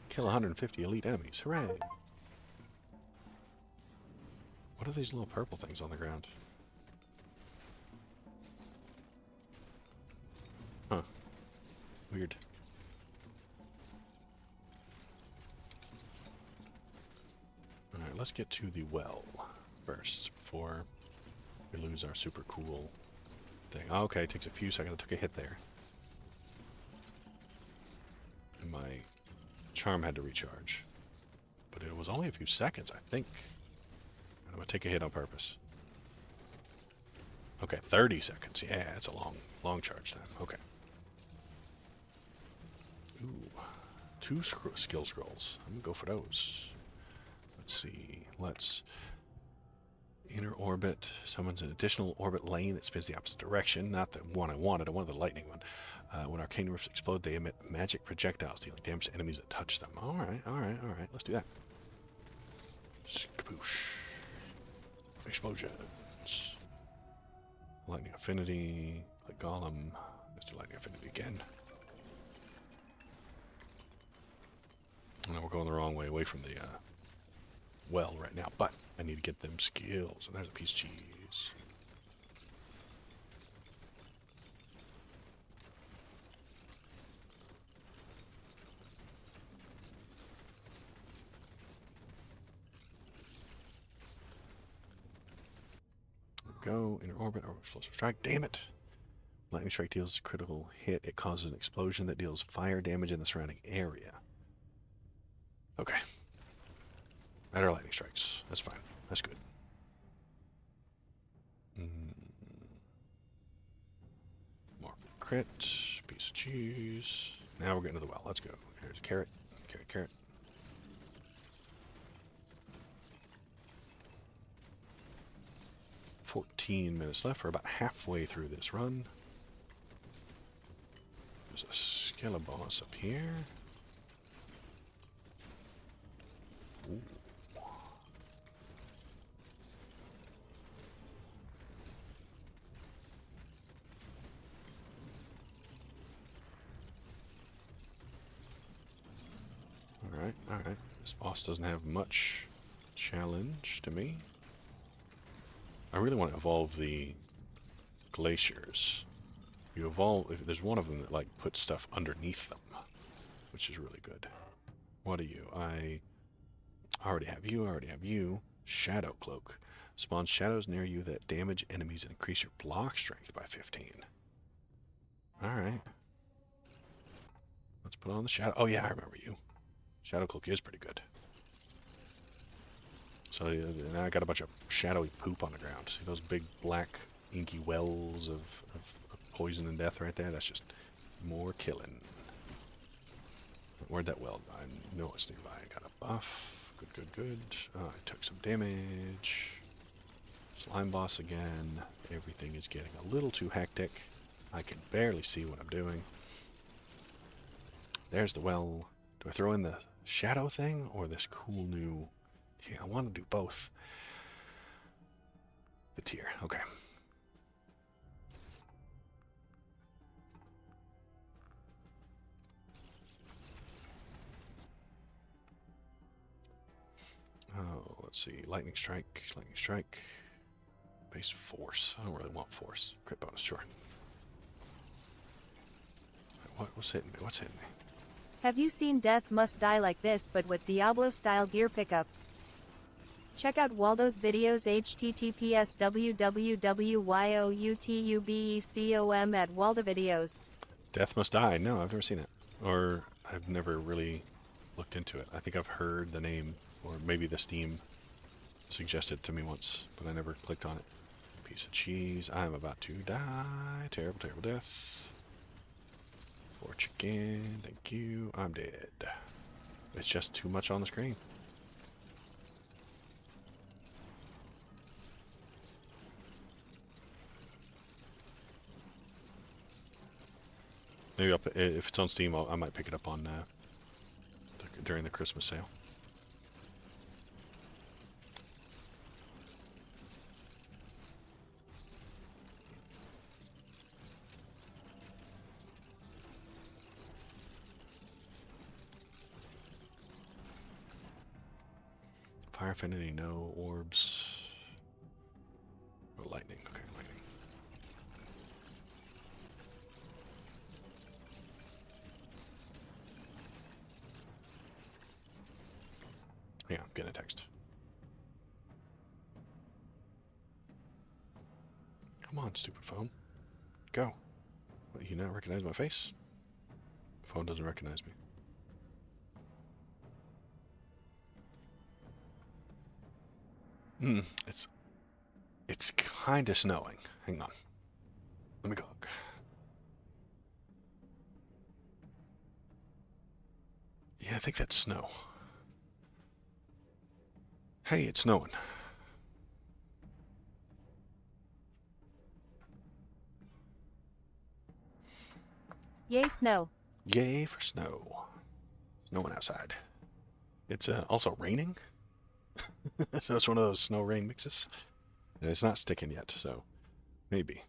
Kill 150 elite enemies. Hooray! What are these little purple things on the ground? Huh. Weird. Alright, let's get to the well first before we lose our super cool thing. Oh, okay, it takes a few seconds. I took a hit there. And my charm had to recharge. But it was only a few seconds, I think. I'm going to take a hit on purpose. Okay, 30 seconds. Yeah, it's a long charge time. Okay. Ooh, 2 skill scrolls. I'm going to go for those. Let's see. Let's inner orbit. Summons an additional orbit lane that spins the opposite direction. Not the one I wanted. I wanted the lightning one. When arcane rifts explode, they emit magic projectiles, dealing damage to enemies that touch them. Alright. Let's do that. Skaboosh. Explosions. Lightning affinity. Like Golem. Let's do lightning affinity again. No, we're going the wrong way, away from the well right now, but I need to get them skills. And there's a piece of cheese. Go, inner orbit, or explosive strike. Damn it! Lightning strike deals a critical hit. It causes an explosion that deals fire damage in the surrounding area. Okay. Better lightning strikes. That's fine. That's good. More crit. Piece of cheese. Now we're getting to the well. Let's go. Here's a carrot. Carrot, carrot. $14 left. We're about halfway through this run. There's a skeleton up here. Ooh. Alright, alright. This boss doesn't have much challenge to me. I really want to evolve the glaciers. You evolve, if there's one of them that like puts stuff underneath them, which is really good. What are you? I already have you, I already have you. Shadow Cloak. Spawns shadows near you that damage enemies and increase your block strength by 15. Alright. Let's put on the shadow. Oh yeah, I remember you. Shadow Cloak is pretty good. So now I got a bunch of shadowy poop on the ground. See those big black inky wells of poison and death right there? That's just more killing. Where'd that well go? I know it's nearby. I got a buff. Good, good, good. I took some damage. Slime boss again. Everything is getting a little too hectic. I can barely see what I'm doing. There's the well. Do I throw in the shadow thing or this cool new... Yeah, I want to do both. The tier, okay. Oh, let's see. Lightning strike, base force. I don't really want force. Crit bonus, sure. What's hitting me? What's hitting me? Have you seen Death Must Die like this but with Diablo-style gear pickup? Check out Waldo's videos https www.youtubecom at Waldo videos. Death Must Die. No, I've never seen it. Or I've never really looked into it. I think I've heard the name, or maybe the Steam suggested it to me once, but I never clicked on it. Piece of cheese. I'm about to die. Terrible, terrible death. Or chicken. Thank you. I'm dead. It's just too much on the screen. Maybe if it's on Steam, I might pick it up on during the Christmas sale. Fire affinity, no. Orbs. Oh, lightning. Okay, lightning. Yeah, I'm getting a text. Come on, stupid phone. Go. What, you now recognize my face? The phone doesn't recognize me. It's kinda snowing. Hang on. Let me go look. Yeah, I think that's snow. Hey, it's snowing. Yay, snow. Yay for snow. Snowing outside. It's also raining. So it's one of those snow rain mixes. And it's not sticking yet, so maybe.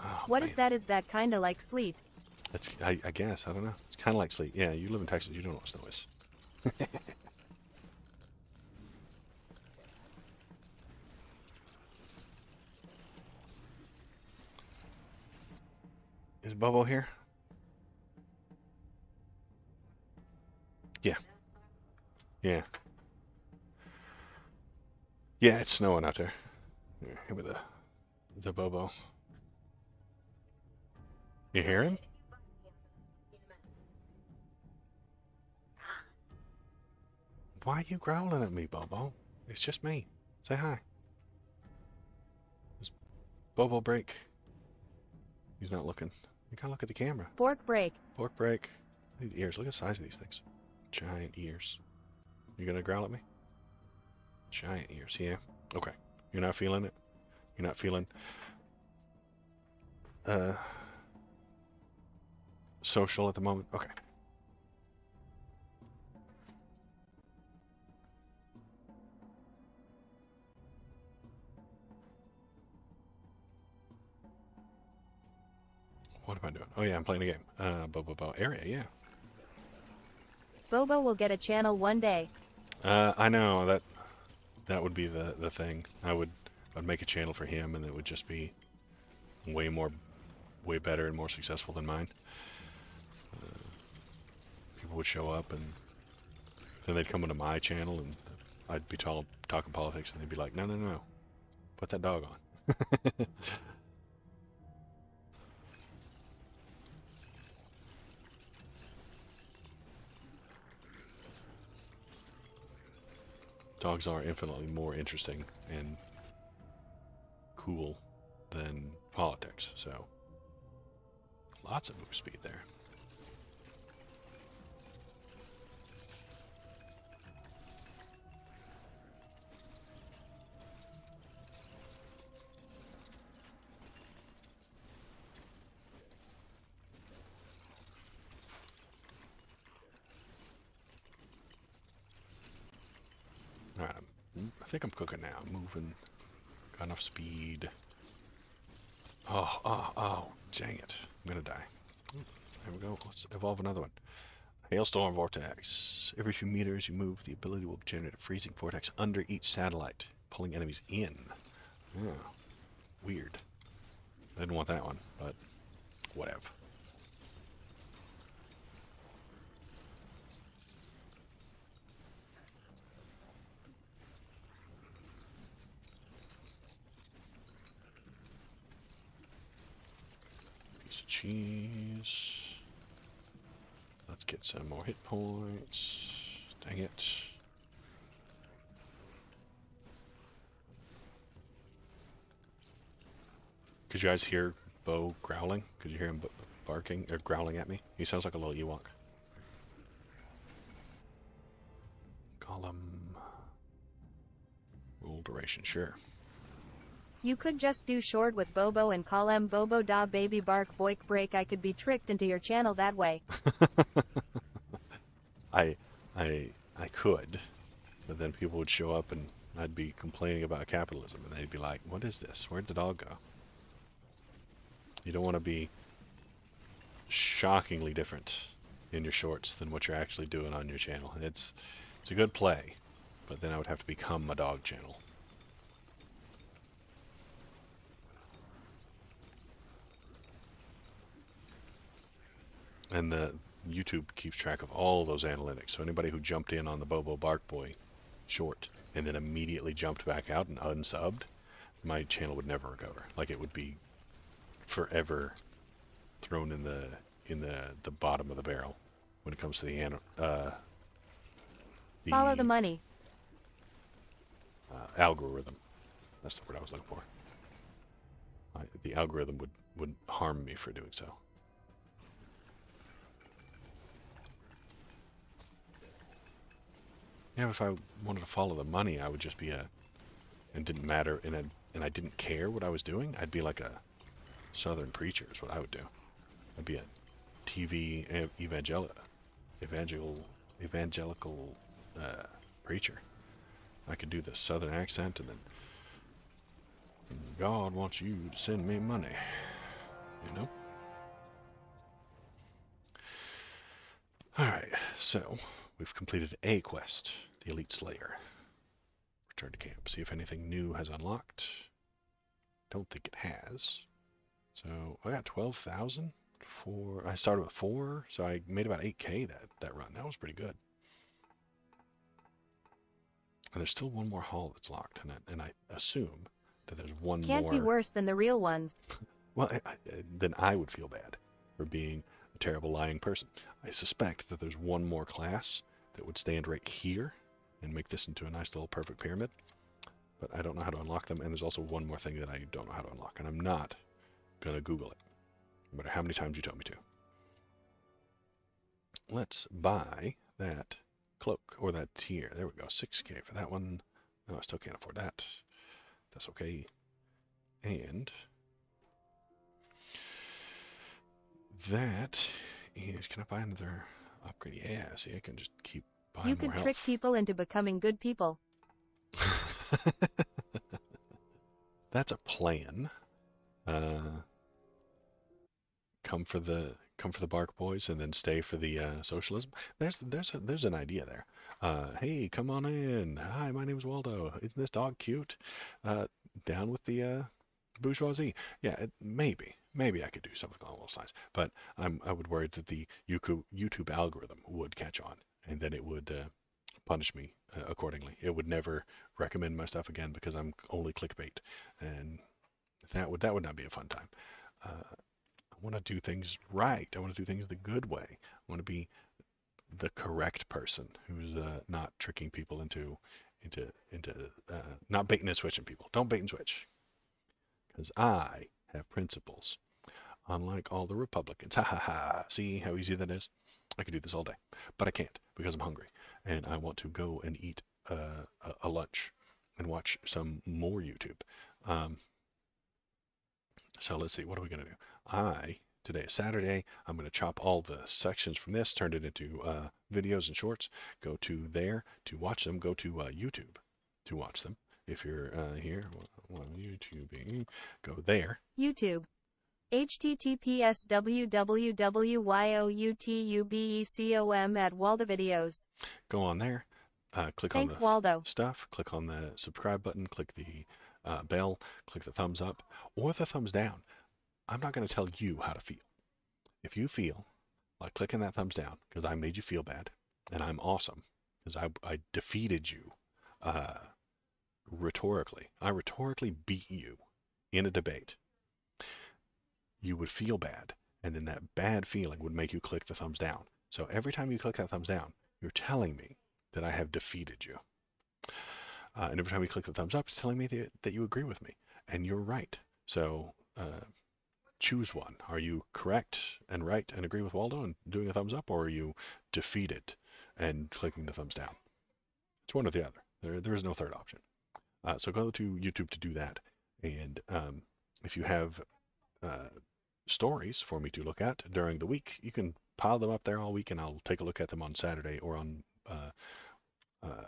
Oh, What man. is that? Is that kinda like sleet? It's, I guess, I don't know. It's kind of like sleet. Yeah, you live in Texas, you don't know what snow is. Is Bobo here? Yeah. Yeah. Yeah, it's snowing out there. Here with the Bobo. You hear him? Why are you growling at me, Bobo? It's just me. Say hi. Does Bobo break? He's not looking. You gotta look at the camera. Fork break. Fork break. These ears. Look at the size of these things. Giant ears. You gonna growl at me? Giant ears. Yeah. Okay. You're not feeling it? You're not feeling social at the moment? Okay. What am I doing? Oh yeah, I'm playing a game. Bobo area, yeah. Bobo will get a channel one day. I know that would be the thing. I'd make a channel for him, and it would just be way better and more successful than mine. People would show up, and then they'd come into my channel, and I'd be talking politics, and they'd be like, no, put that dog on. Dogs are infinitely more interesting and cool than politics, so lots of move speed there. Alright, I think I'm cooking now. I'm moving. Got enough speed. Oh, dang it. I'm gonna die. There we go. Let's evolve another one. Hailstorm vortex. Every few meters you move, the ability will generate a freezing vortex under each satellite, pulling enemies in. Yeah, weird. I didn't want that one, but whatever. Piece of cheese. Let's get some more hit points. Dang it. Could you guys hear Bo growling? Could you hear him barking or growling at me? He sounds like a little Ewok. Column. Roll duration, sure. You could just do short with Bobo and call him Bobo da baby bark boik break. I could be tricked into your channel that way. I could, but then people would show up and I'd be complaining about capitalism and they'd be like, what is this? Where'd the dog go? You don't want to be shockingly different in your shorts than what you're actually doing on your channel. It's a good play, but then I would have to become a dog channel. And the YouTube keeps track of all those analytics. So anybody who jumped in on the Bobo Bark Boy short and then immediately jumped back out and unsubbed, my channel would never recover. Like it would be forever thrown in the bottom of the barrel when it comes to the Follow the money. Algorithm. That's the word I was looking for. The algorithm would harm me for doing so. Yeah, if I wanted to follow the money, I would just be it didn't matter, and I didn't care what I was doing. I'd be like a Southern preacher is what I would do. I'd be a TV evangelical preacher. I could do the Southern accent, and then God wants you to send me money, you know? All right, so we've completed a quest, the Elite Slayer. Return to camp. See if anything new has unlocked. Don't think it has. So I got 12,000 for. I started with 4, so I made about 8K that run. That was pretty good. And there's still one more hall that's locked, and I assume that there's one more. Can't be worse than the real ones. Well, then I would feel bad for being a terrible lying person. I suspect that there's one more class that would stand right here and make this into a nice little perfect pyramid. But I don't know how to unlock them, and there's also one more thing that I don't know how to unlock, and I'm not going to Google it, no matter how many times you tell me to. Let's buy that cloak, or that tier. There we go, 6K for that one. No, I still can't afford that. That's okay. And that is, can I buy another upgrade? Yeah, see, I can just keep buying You more could trick health. people into becoming good people. That's a plan. Come for the Bark Boys and then stay for the socialism. There's an idea there. Hey, come on in. Hi, my name's Waldo. Isn't this dog cute? Down with the bourgeoisie. Yeah, maybe I could do something along those lines. But I would worry that the YouTube algorithm would catch on, and then it would punish me accordingly. It would never recommend my stuff again because I'm only clickbait, and that would not be a fun time. I want to do things right. I want to do things the good way. I want to be the correct person who's not tricking people into not baiting and switching people. Don't bait and switch, because I have principles, unlike all the Republicans. Ha ha ha! See how easy that is? I could do this all day, but I can't because I'm hungry and I want to go and eat a lunch and watch some more YouTube. So let's see, what are we going to do? Today is Saturday. I'm going to chop all the sections from this, turn it into videos and shorts. Go to there to watch them. Go to YouTube to watch them. If you're here, well, YouTube, go there. YouTube. https www.youtubecom at Waldo Videos. Go on there. Click Thanks, on the Waldo. stuff. Click on the subscribe button. Click the bell. Click the thumbs up or the thumbs down. I'm not going to tell you how to feel. If you feel like clicking that thumbs down because I made you feel bad and I'm awesome because I defeated you rhetorically. I rhetorically beat you in a debate. You would feel bad, and then that bad feeling would make you click the thumbs down. So every time you click that thumbs down, you're telling me that I have defeated you. And every time you click the thumbs up, it's telling me that you agree with me. And you're right. So choose one. Are you correct and right and agree with Waldo and doing a thumbs up, or are you defeated and clicking the thumbs down? It's one or the other. There is no third option. So go to YouTube to do that. And if you have stories for me to look at during the week, you can pile them up there all week, and I'll take a look at them on Saturday or on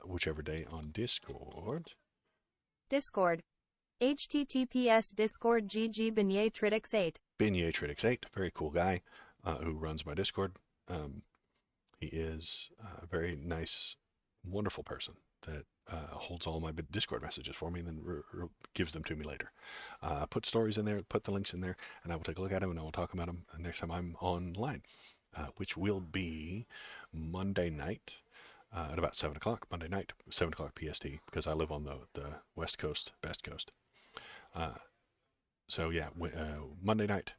whichever day on Discord. Discord. https discord gg Beignet 8. Beignet 8, very cool guy who runs my Discord. He is a very nice, wonderful person that holds all my Discord messages for me and then gives them to me later. Put stories in there, put the links in there, and I will take a look at them and I will talk about them next time I'm online, which will be Monday night at about 7 o'clock, Monday night, 7 o'clock PST, because I live on the West Coast, Best Coast. So yeah, Monday night,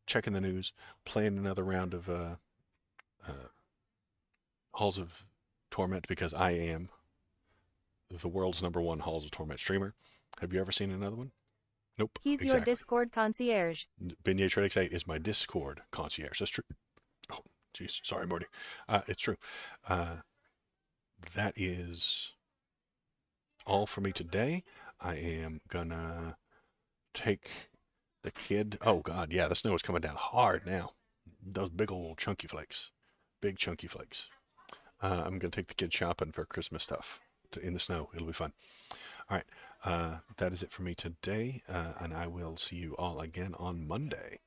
checking the news, playing another round of Halls of Torment, because I am the world's #1 Halls of Torment streamer. Have you ever seen another one? Nope. He's exactly. your Discord concierge. Beignet 8 is my Discord concierge. That's true. Oh, jeez. Sorry, Morty. It's true. That is all for me today. I am gonna take the kid. Oh God, yeah, the snow is coming down hard now. Those big old chunky flakes. Big chunky flakes. I'm gonna take the kid shopping for Christmas stuff in the snow. It'll be fun. All right, that is it for me today, and I will see you all again on Monday.